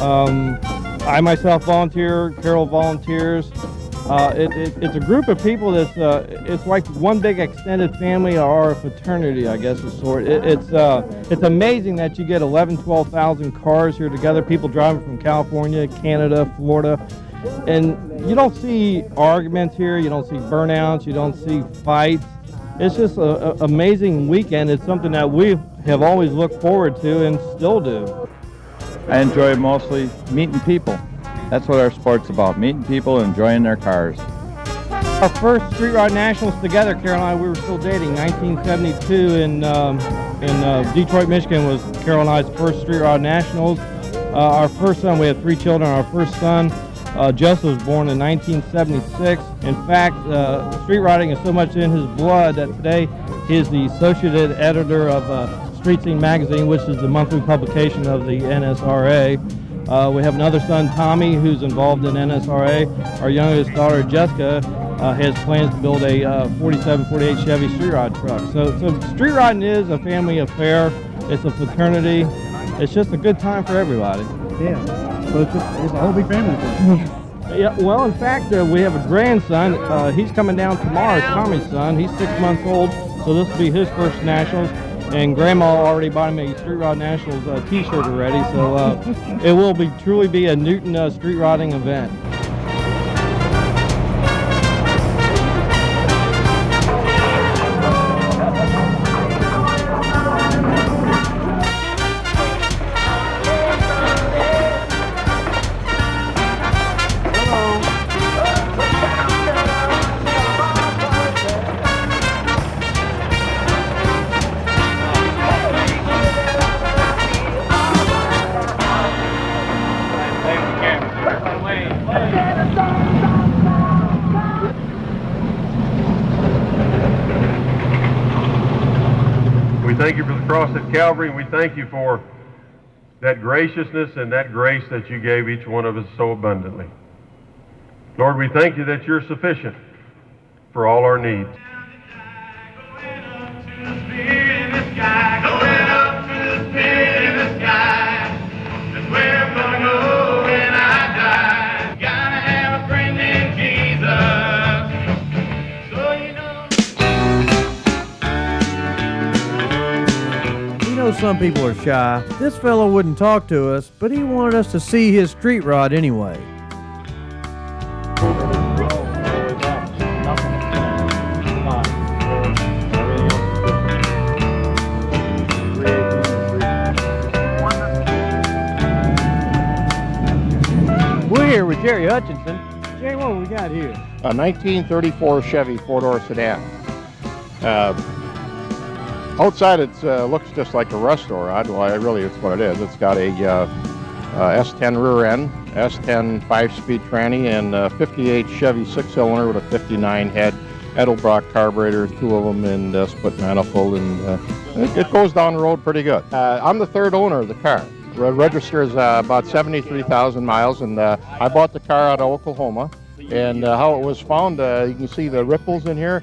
I myself volunteer. Carol volunteers. It's a group of people that's it's like one big extended family or a fraternity, I guess, of sort. It's amazing that you get 12,000 cars here together. People driving from California, Canada, Florida, and you don't see arguments here. You don't see burnouts. You don't see fights. It's just an amazing weekend. It's something that we have always looked forward to and still do. I enjoy mostly meeting people. That's what our sport's about, meeting people and enjoying their cars. Our first Street Rod Nationals together, Carol and I, we were still dating. 1972 in Detroit, Michigan was Carol and I's first Street Rod Nationals. Our first son, we had 3 children. Our first son, Joseph, was born in 1976. In fact, street riding is so much in his blood that today he is the associate editor of Street Scene magazine, which is the monthly publication of the NSRA. We have another son, Tommy, who's involved in NSRA. Our youngest daughter, Jessica, has plans to build a 47, 48 Chevy street rod truck. So street riding is a family affair. It's a fraternity. It's just a good time for everybody. Yeah, so it's a whole big family thing. Yeah, well, in fact, we have a grandson. He's coming down tomorrow. It's Tommy's son. He's 6 months old, so this will be his first Nationals. and Grandma already bought me a Street Rod Nationals t-shirt already, so it will truly be a Newton street rodding event. We thank you for the cross at Calvary, and we thank you for that graciousness and that grace that you gave each one of us so abundantly. Lord, we thank you that you're sufficient for all our needs. Some people are shy. This fellow wouldn't talk to us, but he wanted us to see his street rod anyway. We're here with Jerry Hutchinson. Jerry, what we got here? A 1934 Chevy four-door sedan. Outside it looks just like a resto rod. Well, really it's what it is. It's got a S10 rear end, S10 5-speed tranny, and a 58 Chevy 6-cylinder with a 59 head Edelbrock carburetors, 2 of them in split manifold, and it goes down the road pretty good. I'm the third owner of the car. Registers about 73,000 miles, and I bought the car out of Oklahoma. And how it was found, you can see the ripples in here.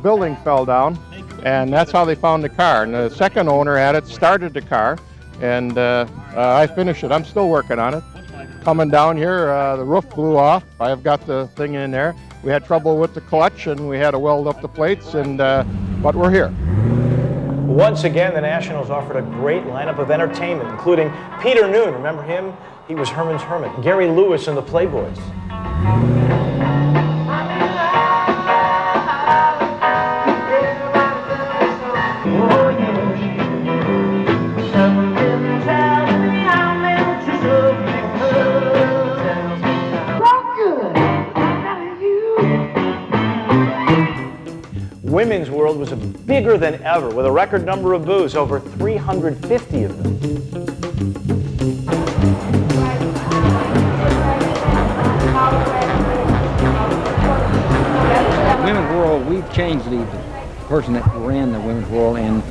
Building fell down, and that's how they found the car. And the second owner had it, started the car, and I finished it. I'm still working on it. Coming down here, the roof blew off. I've got the thing in there. We had trouble with the clutch, and we had to weld up the plates, and but we're here. Once again, the Nationals offered a great lineup of entertainment, including Peter Noon. Remember him? He was Herman's Hermit. Gary Lewis and the Playboys. Women's World was bigger than ever, with a record number of booths, over 350 of them. Women's World, we've changed the person that ran the Women's World, and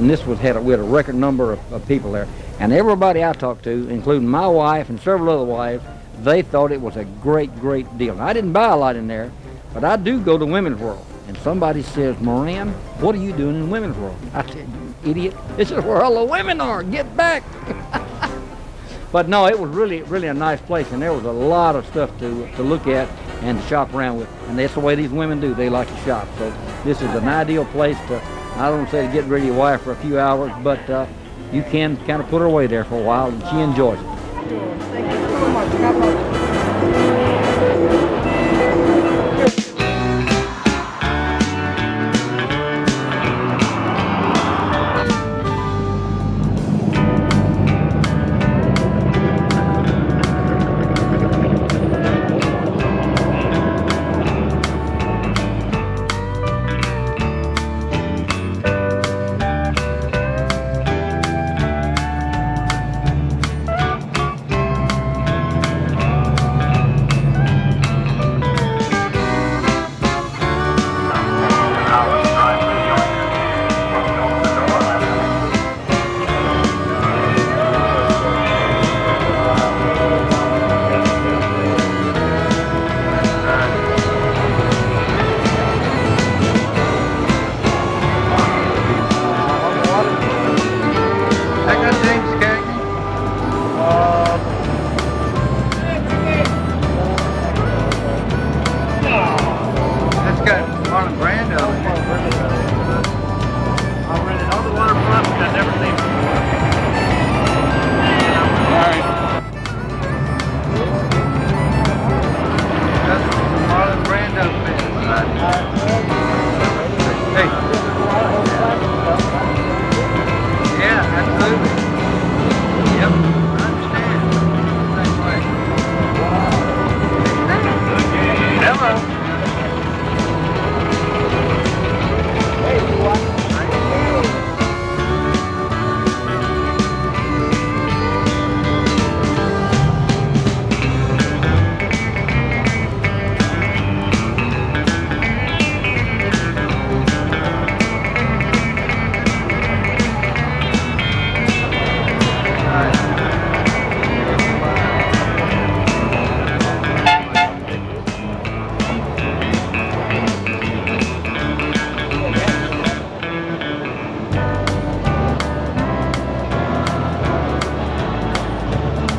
this we had a record number of people there. And everybody I talked to, including my wife and several other wives, they thought it was a great, great deal. Now, I didn't buy a lot in there, but I do go to Women's World. And somebody says, Moran, what are you doing in Women's World? I said, you idiot, this is where all the women are, get back. But no, it was really, really a nice place, and there was a lot of stuff to look at and to shop around with. And that's the way these women do, they like to shop. So this is an ideal place to, I don't say to get rid of your wife for a few hours, but you can kind of put her away there for a while, and she enjoys it. Thank you so much. God bless.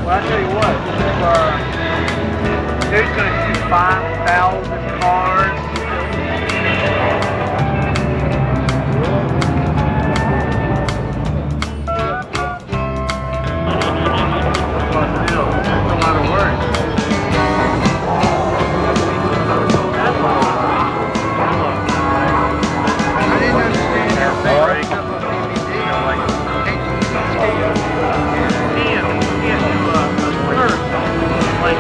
Well, I tell you what, dude's going to shoot 5,000 cars. That's a lot of work. I didn't understand that thing right up on DVD. I'm like, can't do a search. Like,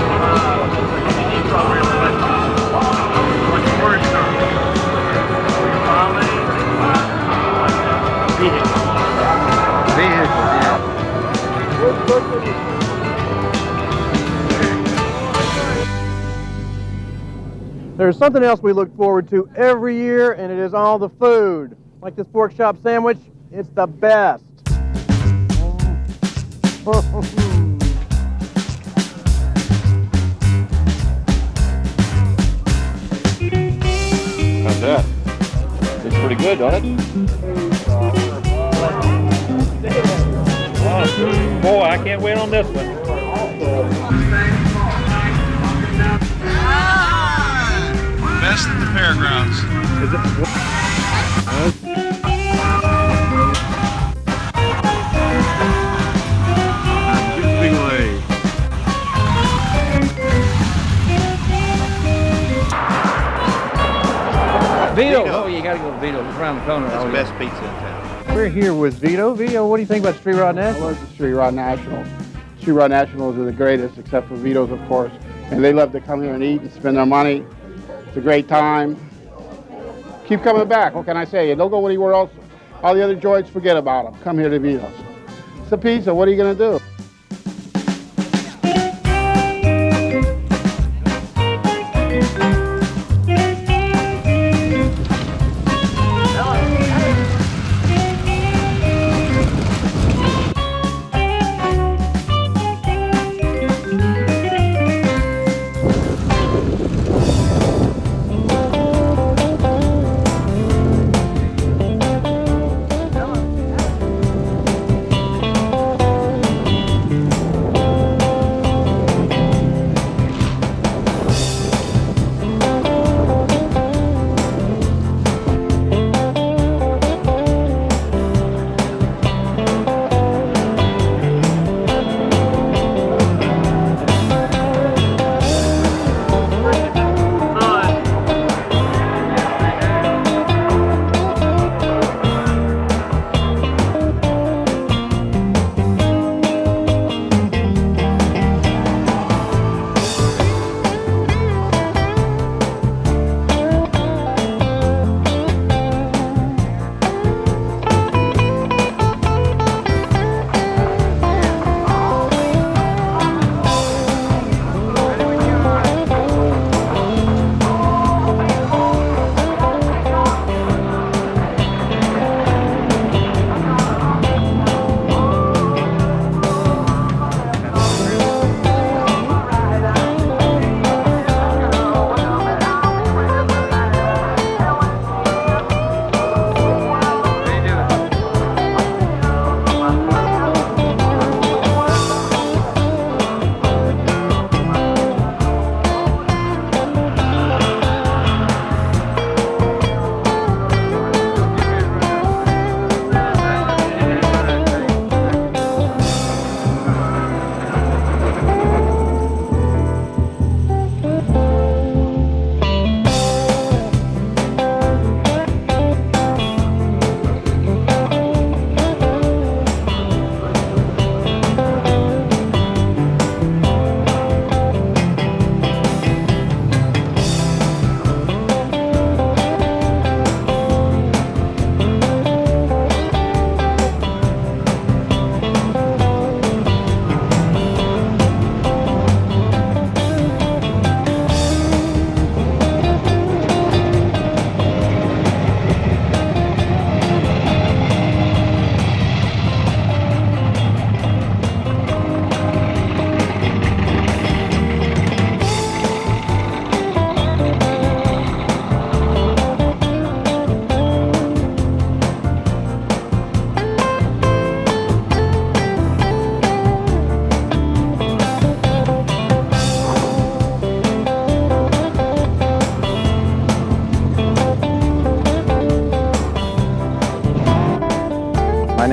DVD program, like word search. Vehicles, yeah. There's something else we look forward to every year, and it is all the food. Like this pork chop sandwich, it's the best. How's that? It's pretty good, don't it? Oh, boy, I can't wait on this one. Best at the fairgrounds. Is it? Big way. Vito. Oh, you gotta go to Vito. It's around the corner. That's the best pizza in town. We're here with Vito. Vito, what do you think about Street Rod Nationals? I love the Street Rod Nationals. Street Rod Nationals are the greatest, except for Vito's, of course. And they love to come here and eat and spend their money. It's a great time. Keep coming back. What can I say? Don't go anywhere else. All the other joints, forget about them. Come here to Vito's. It's a pizza. What are you going to do?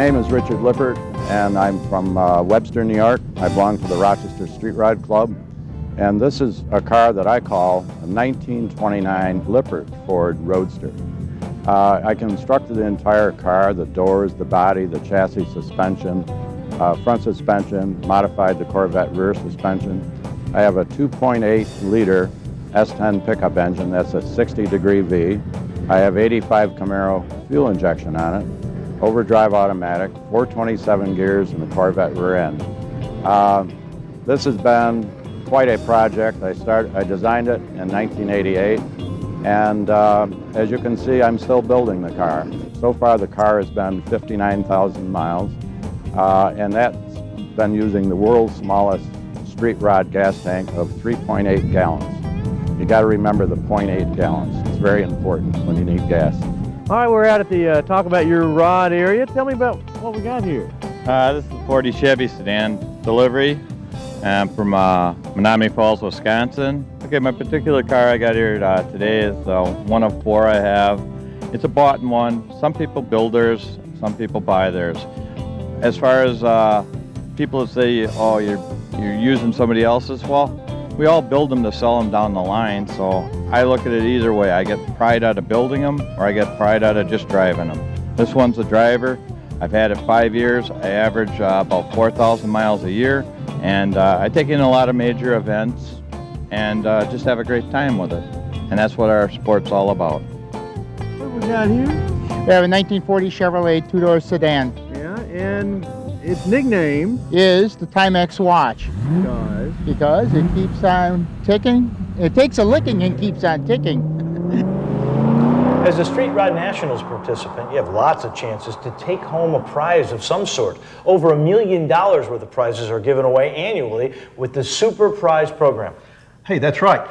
name is Richard Lippert, and I'm from Webster, New York. I belong to the Rochester Street Rod Club, and this is a car that I call a 1929 Lippert Ford Roadster. I constructed the entire car, the doors, the body, the chassis, suspension, front suspension, modified the Corvette rear suspension. I have a 2.8-liter S10 pickup engine. That's a 60-degree V. I have 85 Camaro fuel injection on it, overdrive automatic, 427 gears, and a Corvette rear end. This has been quite a project. I designed it in 1988, and as you can see, I'm still building the car. So far, the car has been 59,000 miles, and that's been using the world's smallest street rod gas tank of 3.8 gallons. You got to remember the 0.8 gallons. It's very important when you need gas. All right, we're out at the talk about your rod area. Tell me about what we got here. This is a 40 Chevy sedan delivery from Menominee Falls, Wisconsin. Okay, my particular car I got here today is one of 4 I have. It's a bought one. Some people build theirs, some people buy theirs. As far as people say, oh, you're using somebody else's, well, we all build them to sell them down the line, so I look at it either way. I get pride out of building them, or I get pride out of just driving them. This one's a driver. I've had it 5 years. I average about 4,000 miles a year, and I take in a lot of major events and just have a great time with it. And that's what our sport's all about. What we got here? We have a 1940 Chevrolet two-door sedan. Yeah, and its nickname is the Timex watch. Because it keeps on ticking. It takes a licking and keeps on ticking. As a Street Rod Nationals participant, you have lots of chances to take home a prize of some sort. Over $1 million worth of prizes are given away annually with the Super Prize program. Hey, that's right.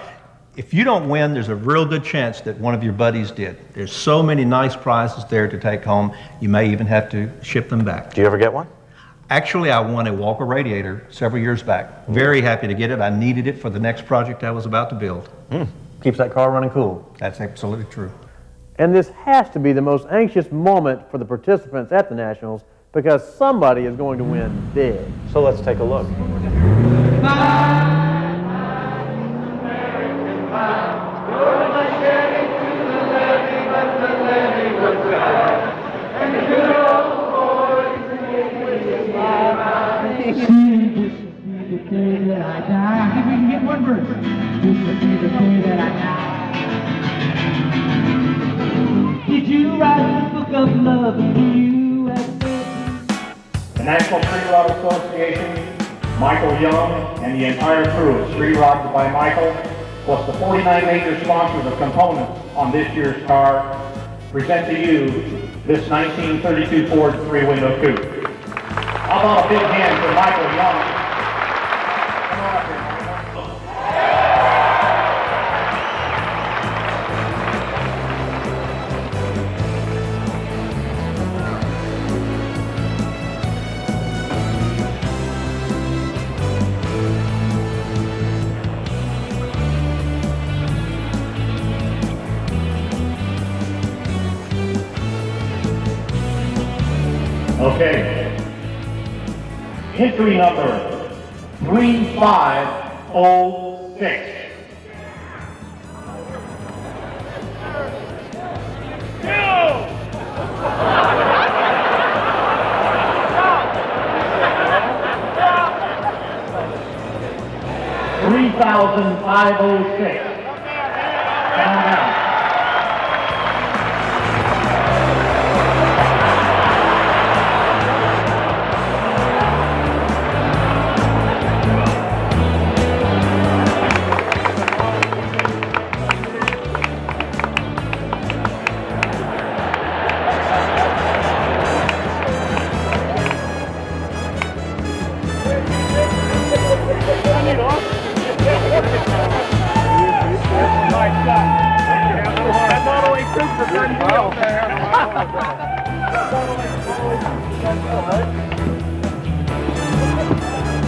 If you don't win, there's a real good chance that one of your buddies did. There's so many nice prizes there to take home, you may even have to ship them back. Do you ever get one? Actually, I won a Walker radiator several years back. Very happy to get it. I needed it for the next project I was about to build. Keeps that car running cool. That's absolutely true. And this has to be the most anxious moment for the participants at the Nationals because somebody is going to win big. So let's take a look. Did you write the book of love in the USA? The National Street Rod Association, Michael Young, and the entire crew of Street Rods by Michael, plus the 49 major sponsors of components on this year's car, present to you this 1932 Ford three-window coupe. How about a big hand for Michael Young? Come on up here, Michael. Okay. Entry number 3506. $3,506. Calm down.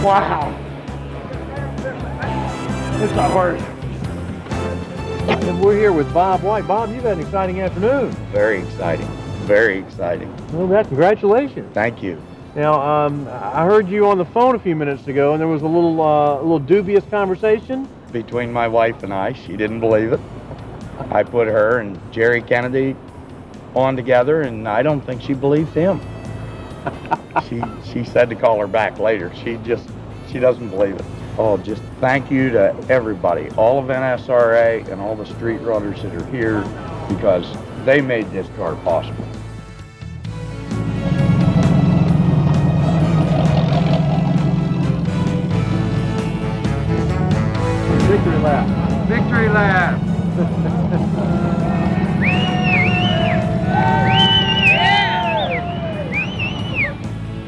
Wow. It's the worst. And we're here with Bob White. Bob, you've had an exciting afternoon. Very exciting. very exciting. Well, congratulations. Thank you. Now, I heard you on the phone a few minutes ago, and there was a little dubious conversation. Between my wife and I, she didn't believe it. I put her and Jerry Kennedy on together, and I don't think she believes him. She said to call her back later. She doesn't believe it. Oh, just thank you to everybody, all of NSRA and all the street runners that are here, because they made this car possible. Victory lap. Victory lap.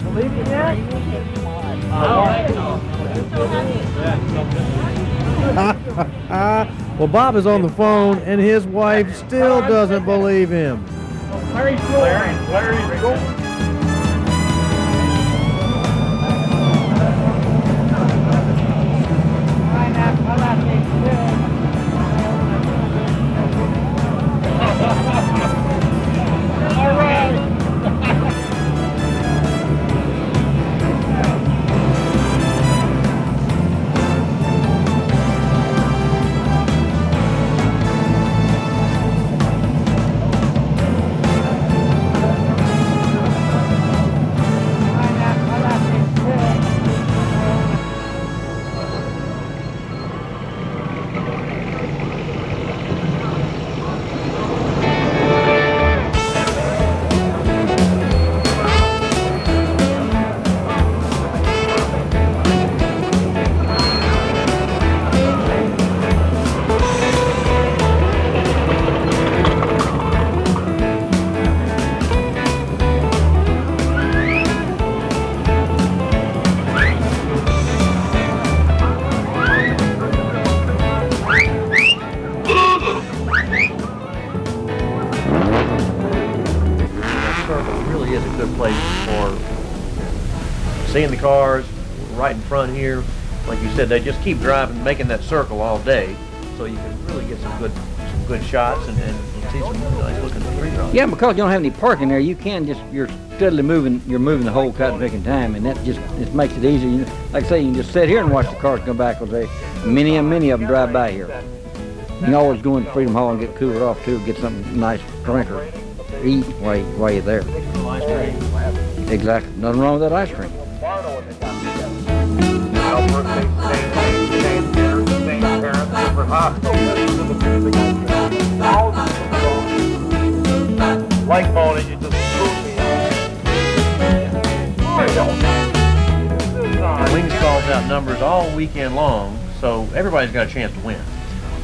Believe it yet? Well, Bob is on the phone, and his wife still doesn't believe him. Larry's going. Really is a good place for seeing the cars right in front here. Like you said, they just keep driving, making that circle all day, so you can really get some good shots and see some nice looking street rods. Yeah, because you don't have any parking there, you can you're steadily moving, you're moving the whole cotton picking time, and that just makes it easy. Like I say, you can just sit here and watch the cars come back, because many of them drive by here. You can always go into Freedom Hall and get cooled off too, get something nice to drink or eat while you're there. Exactly. Nothing wrong with that ice cream. Like Mona, you just Wings calls out numbers all weekend long, so everybody's got a chance to win.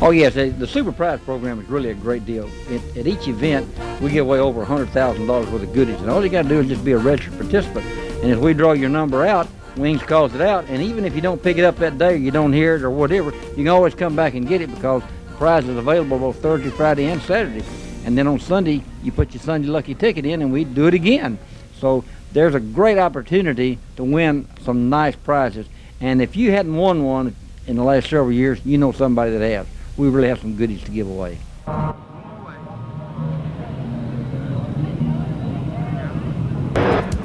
Oh yes, the Super Prize program is really a great deal. At each event, we give away over $100,000 worth of goodies, and all you got to do is just be a registered participant. And if we draw your number out, Wings calls it out, and even if you don't pick it up that day, or you don't hear it or whatever, you can always come back and get it, because the prize is available both Thursday, Friday, and Saturday. And then on Sunday, you put your Sunday Lucky ticket in, and we do it again. So there's a great opportunity to win some nice prizes. And if you hadn't won one in the last several years, you know somebody that has. We really have some goodies to give away.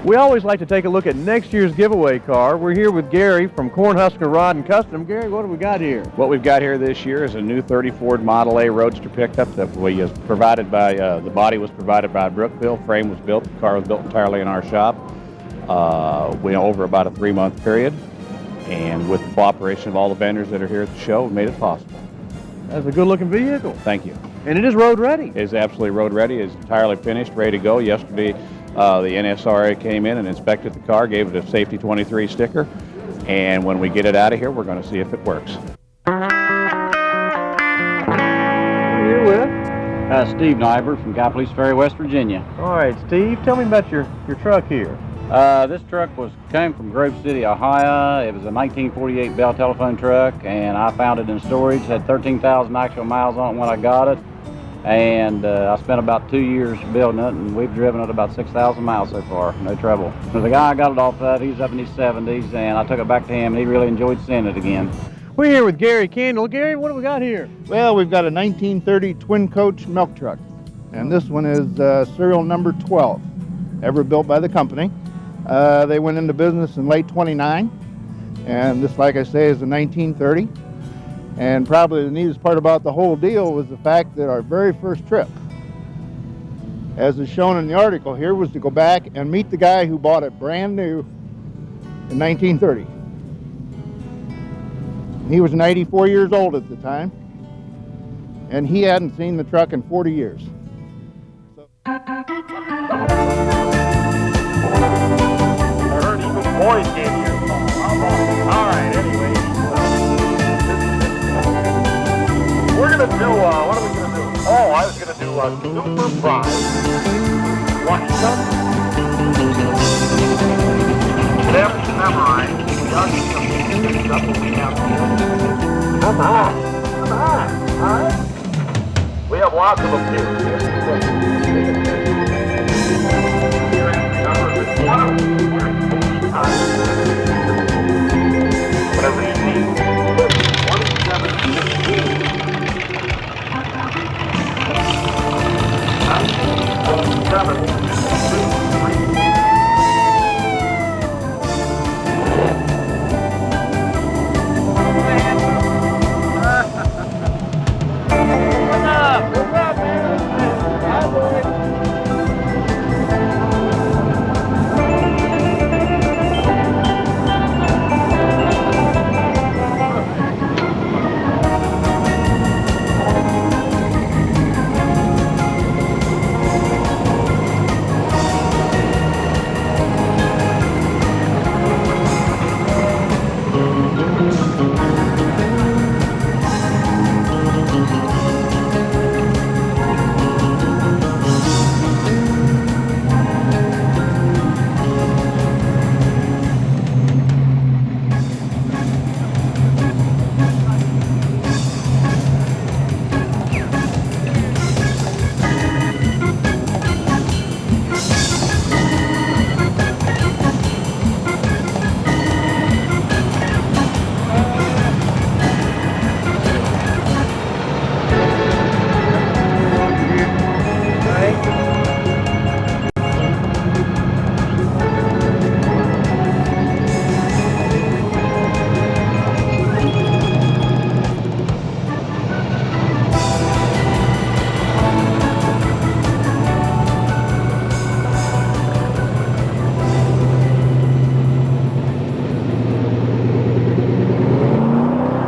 We always like to take a look at next year's giveaway car. We're here with Gary from Cornhusker Rod and Custom. Gary, what have we got here? What we've got here this year is a new 30 Ford Model A Roadster pickup that was provided by, the body was provided by Brookville, frame was built, the car was built entirely in our shop. Went over about a 3-month period, and with the cooperation of all the vendors that are here at the show, we made it possible. That's a good-looking vehicle. Thank you. And it is road ready. It is absolutely road ready. It's entirely finished, ready to go. Yesterday, the NSRA came in and inspected the car, gave it a Safety 23 sticker, and when we get it out of here, we're going to see if it works. Who are you with? Steve Nyber from Guy Police Ferry, West Virginia. All right, Steve, tell me about your truck here. This truck came from Grove City, Ohio. It was a 1948 Bell telephone truck, and I found it in storage. It had 13,000 actual miles on it when I got it, and I spent about 2 years building it, and we've driven it about 6,000 miles so far, no trouble. The guy I got it off of, he's up in his 70s, and I took it back to him, and he really enjoyed seeing it again. We're here with Gary Kendall. Gary, what do we got here? Well, we've got a 1930 twin coach milk truck. and this one is serial number 12, ever built by the company. They went into business in late 29, and this, like I say, is a 1930. And probably the neatest part about the whole deal was the fact that our very first trip, as is shown in the article here, was to go back and meet the guy who bought it brand new in 1930. He was 94 years old at the time, and he hadn't seen the truck in 40 years. I heard even boys gave you a call. All right, anyway. We're going to do, what are we going to do? Oh, I was going to do a Super Prize. Watch some. Whatever you memorize, that's what we have to do. Come on. All right? We have lots of them here. Whatever you need.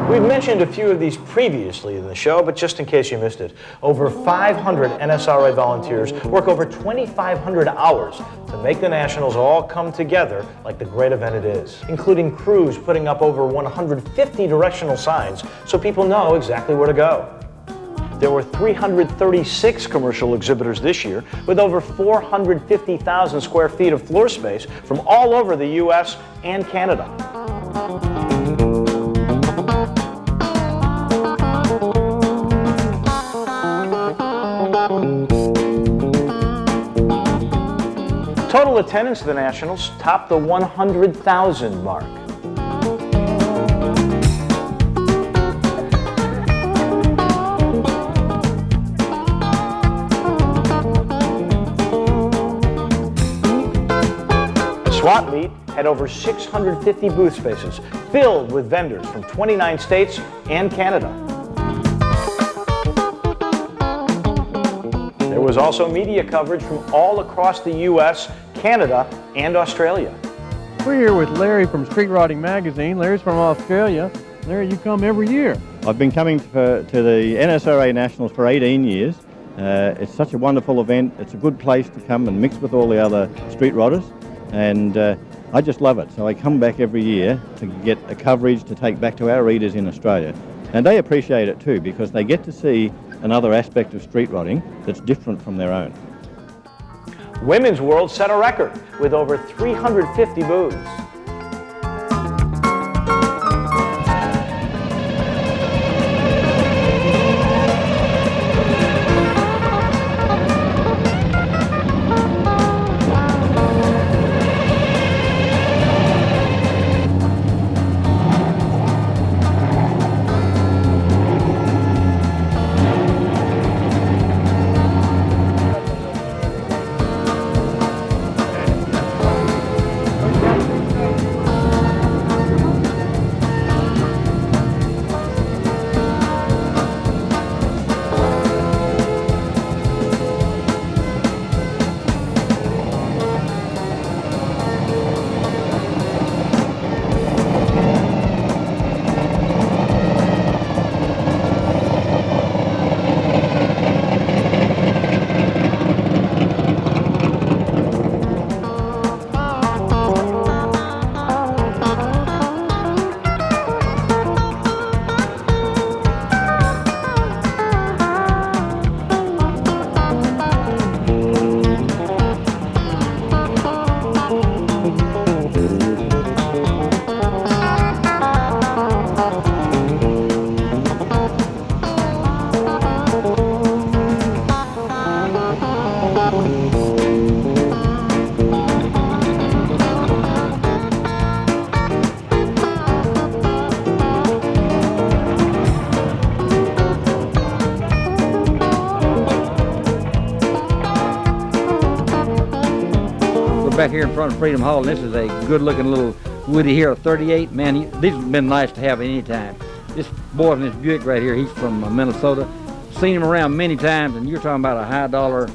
'We've mentioned a few of these previously in the show, but just in case you missed it, over 500 NSRA volunteers work over 2,500 hours to make the Nationals all come together like the great event it is, including crews putting up over 150 directional signs so people know exactly where to go. There were 336 commercial exhibitors this year, with over 450,000 square feet of floor space from all over the U.S. and Canada. Total attendance at the Nationals topped the 100,000 mark. Swap Meet had over 650 booth spaces, filled with vendors from 29 states and Canada. There was also media coverage from all across the U.S., Canada, and Australia. We're here with Larry from Street Rodding Magazine. Larry's from Australia. Larry, you come every year. I've been coming to the NSRA Nationals for 18 years. It's such a wonderful event. It's a good place to come and mix with all the other street rodders. And I just love it. So I come back every year to get a coverage to take back to our readers in Australia. And they appreciate it too, because they get to see another aspect of street rodding that's different from their own. Women's World set a record with over 350 booths. back here in front of Freedom Hall, and this is a good-looking little Woody here, a 38. Man, these have been nice to have at any time. This boy in this Buick right here, he's from Minnesota. Seen him around many times, and you're talking about a high dollar,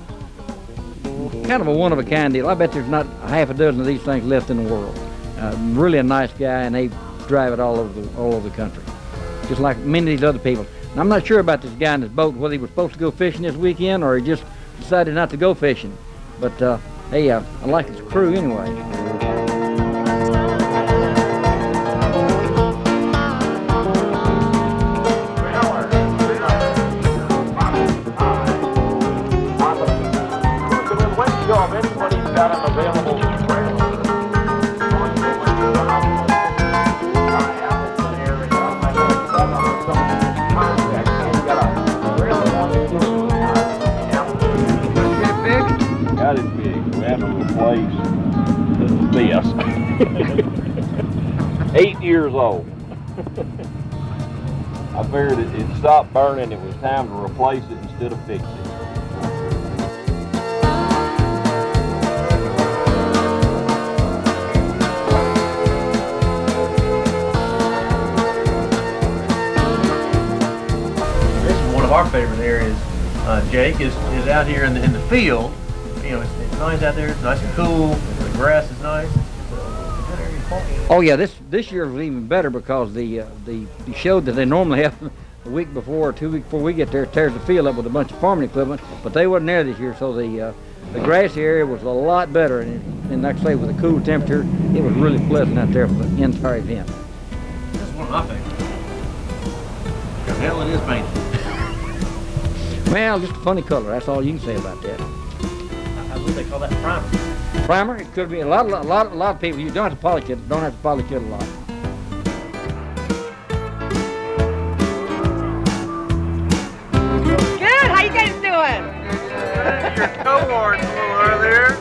kind of a one-of-a-kind deal. I bet there's not a half a dozen of these things left in the world. Really a nice guy, and they drive it all over the country, just like many of these other people. And I'm not sure about this guy in this boat, whether he was supposed to go fishing this weekend or he just decided not to go fishing. But hey, I like his crew anyway. Got it big. We have to replace this. 8 years old. I figured it stopped burning. It was time to replace it instead of fix it. This is one of our favorite areas. Jake is out here in the field. You know, it's nice out there. It's nice and cool. The grass is nice. Oh yeah, this year was even better because the show that they normally have a week before or 2 weeks before we get there tears the field up with a bunch of farming equipment, but they wasn't there this year, so the grassy area was a lot better, and like I say, with a cool temperature, it was really pleasant out there for the entire event. This is one of my favorites. The hell it is painted. Well, just a funny color. That's all you can say about that. I believe they call that primer. Primer, it could be a lot of people. You don't have to polish it. Don't have to polish it a lot. Good. How you guys doing? Your cohort's a little earlier.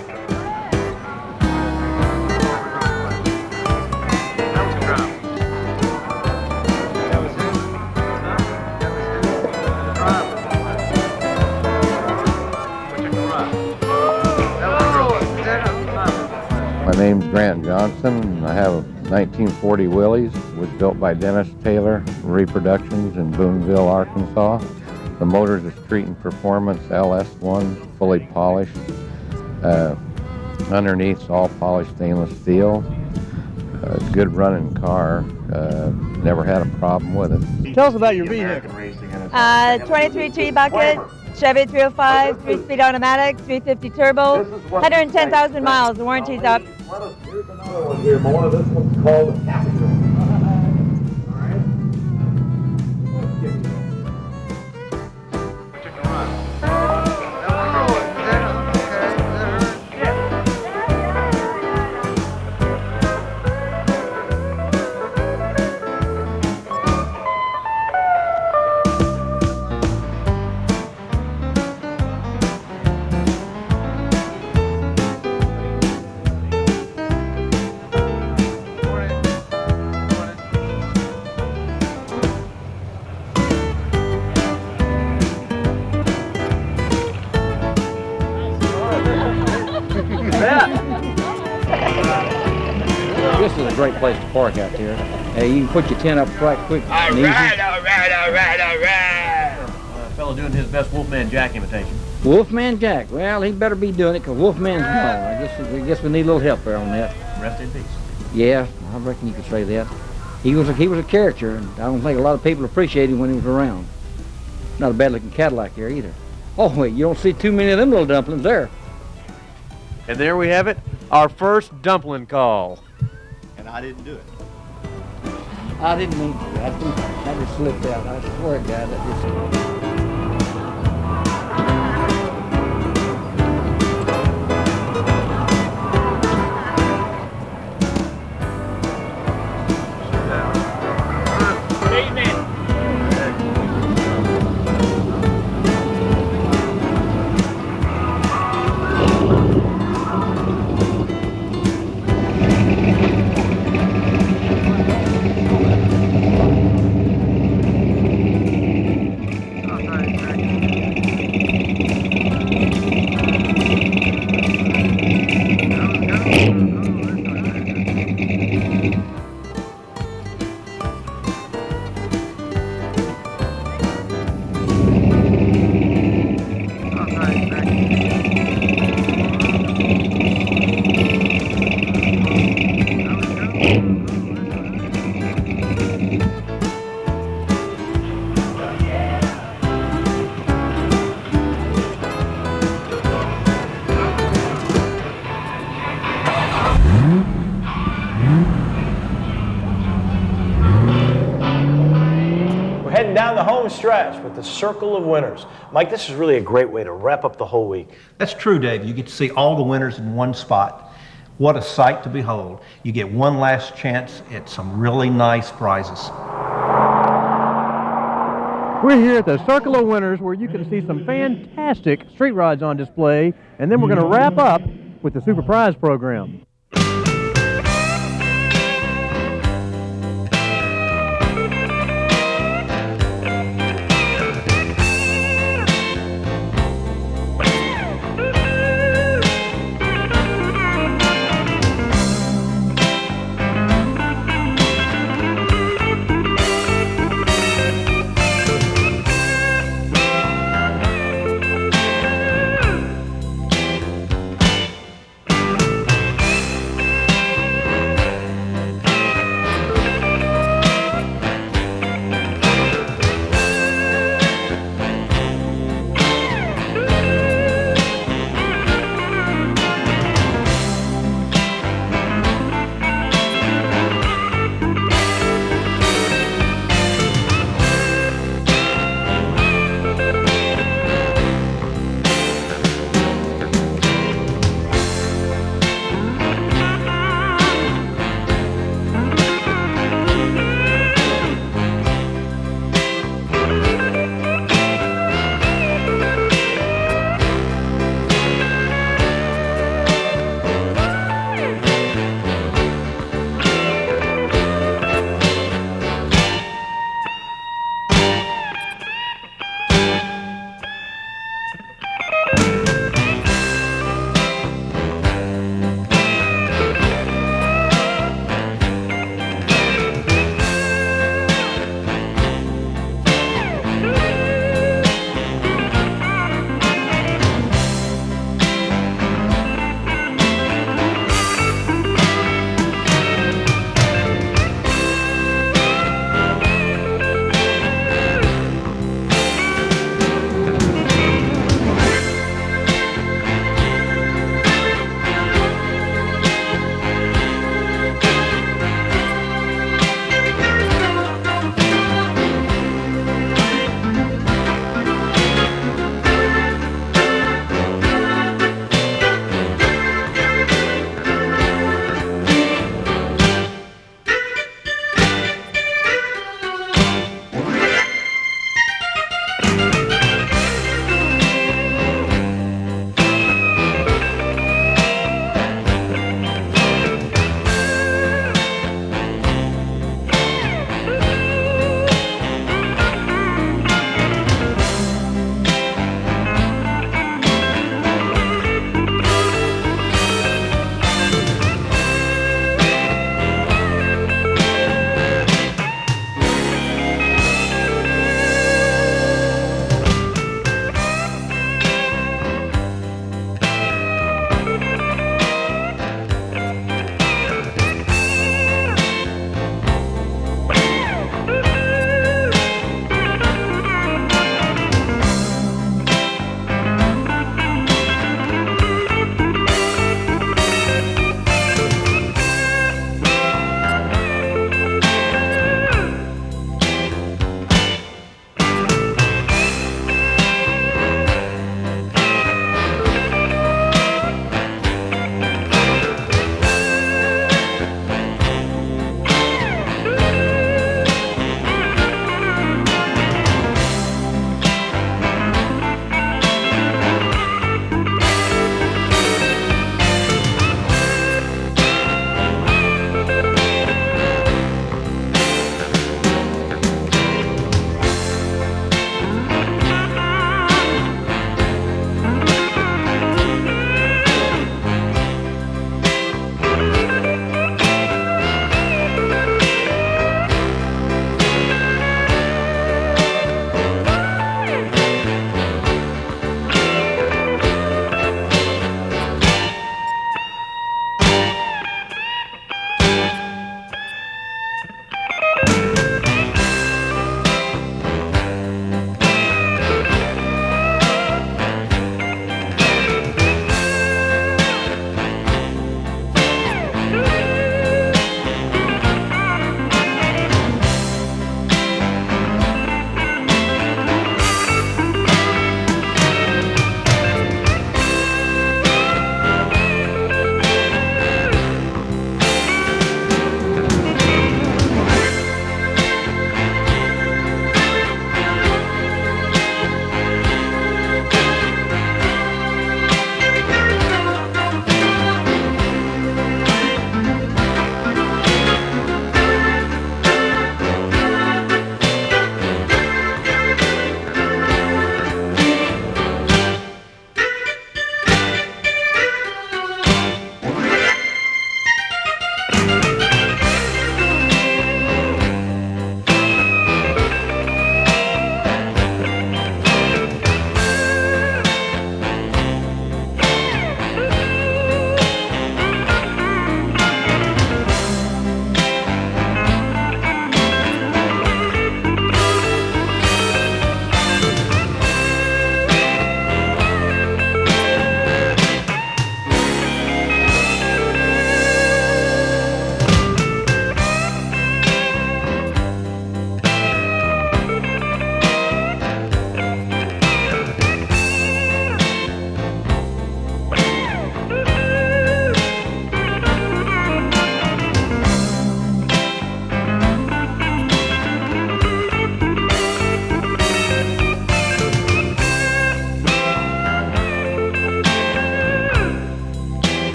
My name's Grant Johnson. I have a 1940 Willys. It was built by Dennis Taylor Reproductions in Booneville, Arkansas. The motor's a Street and Performance LS1, fully polished. Underneath's all polished stainless steel. Good running car. Never had a problem with it. Tell us about your vehicle. 23 tree bucket, Chevy 305, 3-speed automatic, 350 turbo, 110,000 miles. The warranty's up. Here's another one here, Mona. This one's called the Capture. This is a great place to park out here. You can put your tent up quite quick and easy. all right. A fellow doing his best Wolfman Jack imitation. Wolfman Jack. Well, he better be doing it because Wolfman's gone. I guess we need a little help there on that. Rest in peace. Yeah, I reckon you could say that. He was a character, and I don't think a lot of people appreciated him when he was around. Not a bad-looking Cadillac there either. Oh wait, you don't see too many of them little dumplings there. And there we have it, our first dumpling call. And I didn't do it. I didn't mean to. I just slipped out. I swear to God, that just... heading down the home stretch with the circle of winners. Mike, this is really a great way to wrap up the whole week. That's true, Dave. You get to see all the winners in one spot. What a sight to behold. You get one last chance at some really nice prizes. We're here at the Circle of Winners where you can see some fantastic street rods on display, and then we're going to wrap up with the Super Prize program.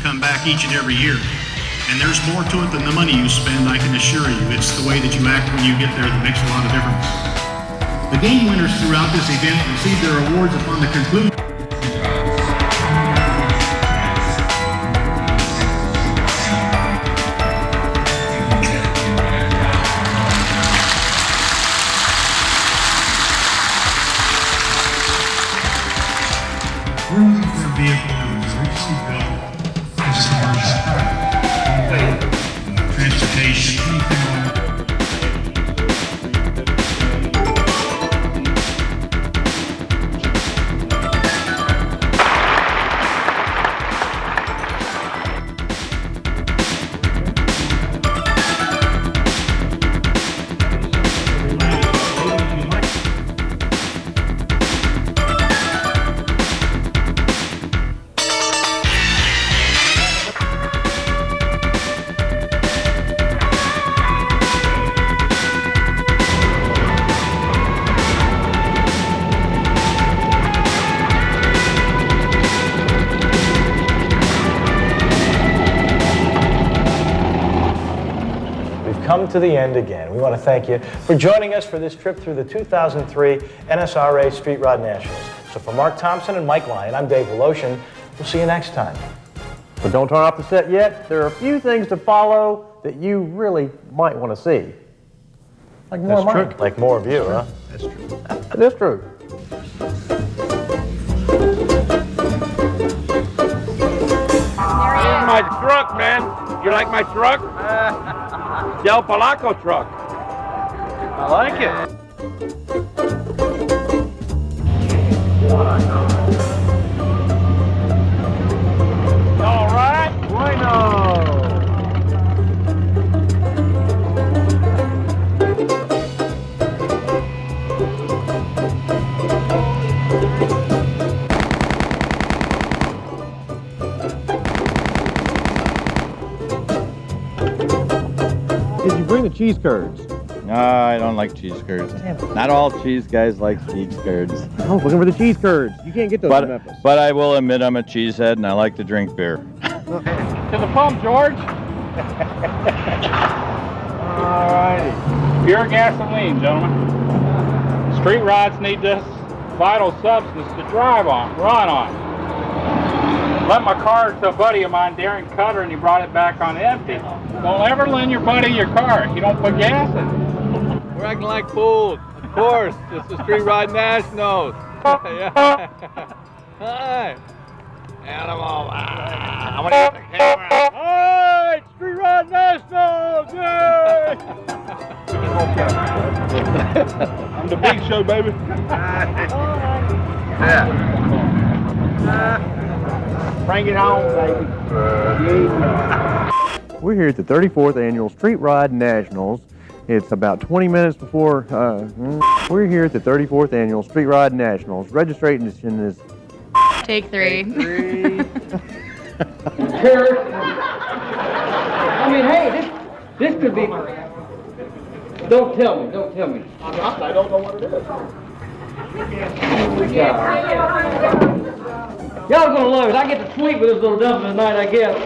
come back each and every year. And there's more to it than the money you spend, I can assure you. It's the way that you act when you get there that makes a lot of difference. The game winners throughout this event receive their awards upon the conclusion. We're looking for a vehicle that was originally built as a commercial product. Transportation, anything along come to the end again. We want to thank you for joining us for this trip through the 2003 NSRA Street Rod Nationals. So for Mark Thompson and Mike Lyon, I'm Dave Voloshin. We'll see you next time. But don't turn off the set yet. There are a few things to follow that you really might want to see. Like more of mine. Like more of you, huh? That's true. It is true. Here's my truck, man. You like my truck? Del Palaco truck. I like it. All right. Bueno. Did you bring the cheese curds? No, I don't like cheese curds. Not all cheese guys like cheese curds. I was looking for the cheese curds. You can't get those in Memphis. But I will admit I'm a cheesehead and I like to drink beer. To the pump, George. All righty. Pure gasoline, gentlemen. Street rods need this vital substance to drive on, run on. Lent my car to a buddy of mine, Darren Cutter, and he brought it back on empty. Don't ever lend your buddy your car if you don't put gas in it. We're acting like fools. Of course, it's the Street Rod Nationals. Yeah. Hi. Animal. I'm gonna get the camera. All right, Street Rod Nationals! Yay! I'm the big show, baby. Bring it on, baby. We're here at the 34th Annual Street Rod Nationals. It's about 20 minutes before, we're here at the 34th Annual Street Rod Nationals. Registration is... Take three. I mean, hey, this could be... Don't tell me. I don't know what it is. Y'all gonna love it. I get to sleep with this little dumpling tonight, I guess.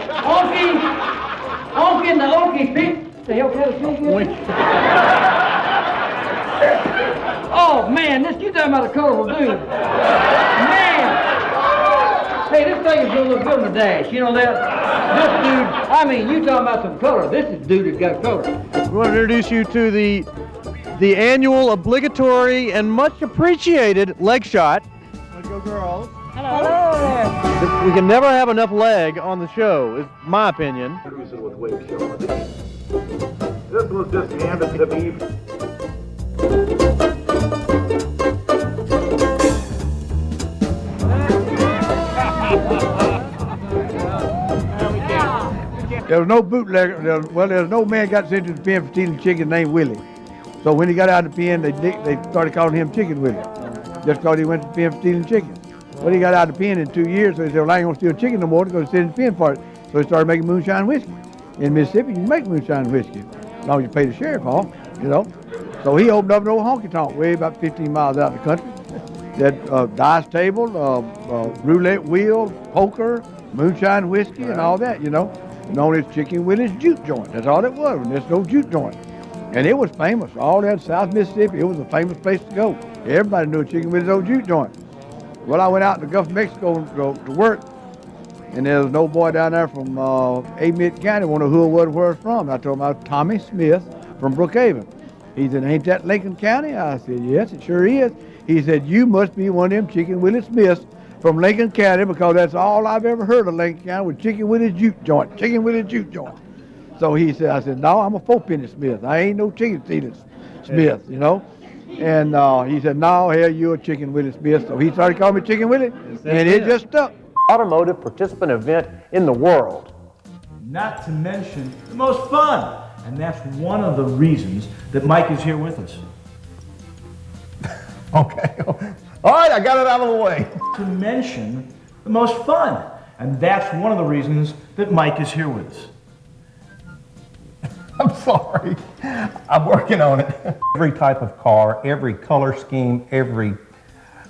Okie and the Okie, Pete. The hell kind of sleep? Oh man, you talking about a colorful dude. Man! Hey, this thing is gonna look good on the dash. You know that? This dude, I mean, you talking about some color. This is dude that's got color. We want to introduce you to the annual obligatory and much appreciated leg shot. Let's go, girls. Hello there. We can never have enough leg on the show, is my opinion. This was just handed to me. There was no bootlegger. Well, there was no man got sent to the pen for stealing chicken named Willie. So when he got out of the pen, they started calling him Chicken Willie, just because he went to the pen for stealing chicken. Well, he got out of the pen in 2 years, so he said, well, I ain't gonna steal chicken no more, because he's in the pen for it. So he started making moonshine whiskey. In Mississippi, you can make moonshine whiskey, as long as you pay the sheriff off, you know. So he opened up an old honky-tonk way about 15 miles out in the country. That dice table, roulette wheel, poker, moonshine whiskey and all that, known as Chicken Willie's Jute Joint. That's all it was, and there's no jute joint. And it was famous. All that South Mississippi, it was a famous place to go. Everybody knew Chicken Willie's old jute joint. Well, I went out in the Gulf of Mexico to work, and there was an old boy down there from Amite County, wonder who it was, where it's from. I told him I was Tommy Smith from Brookhaven. He said, ain't that Lincoln County? I said, yes, it sure is. He said, you must be one of them Chicken Willie Smiths from Lincoln County, because that's all I've ever heard of Lincoln County was Chicken Willie's Jute Joint, Chicken Willie's Jute Joint. So he said, I said, no, I'm a 4-penny Smith. I ain't no chicken stealing Smith, And he said, no, hell, you're a Chicken Willie Smith. So he started calling me Chicken Willie, and it just stuck. Automotive participant event in the world. Not to mention the most fun. And that's one of the reasons that Mike is here with us. Okay. All right, I got it out of the way. To mention the most fun. And that's one of the reasons that Mike is here with us. I'm sorry. I'm working on it. Every type of car, every color scheme, every...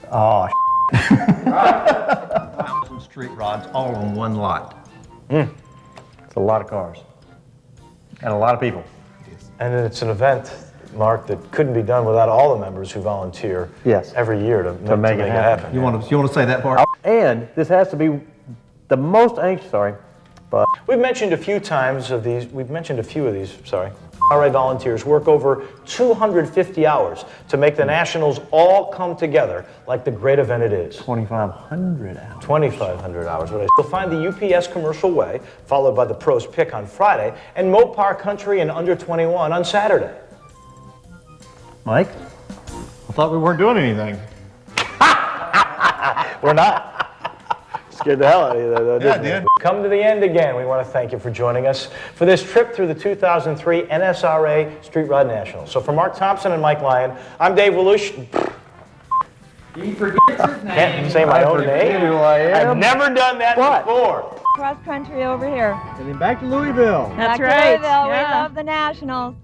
1,000 street rods all on one lot. It's a lot of cars. And a lot of people. And it's an event, Mark, that couldn't be done without all the members who volunteer every year to make it happen. You want to say that part? And this has to be the most anxious, but we've mentioned a few of these, NSRA volunteers work over 250 hours to make the Nationals all come together like the great event it is. 2,500 hours. 2,500 hours. You'll find the UPS Commercial Way, followed by the Pros Pick on Friday, and Mopar Country and Under 21 on Saturday. Mike, I thought we weren't doing anything. We're not. Scared the hell out of you there, though, didn't did. Come to the end again. We want to thank you for joining us for this trip through the 2003 NSRA Street Rod Nationals. So for Mark Thompson and Mike Lyon, I'm Dave Walush. He forgets his name. Can't say my own name. Who I am. I've never done that before. Cross country over here. Getting back to Louisville. Back to Louisville. We love the Nationals.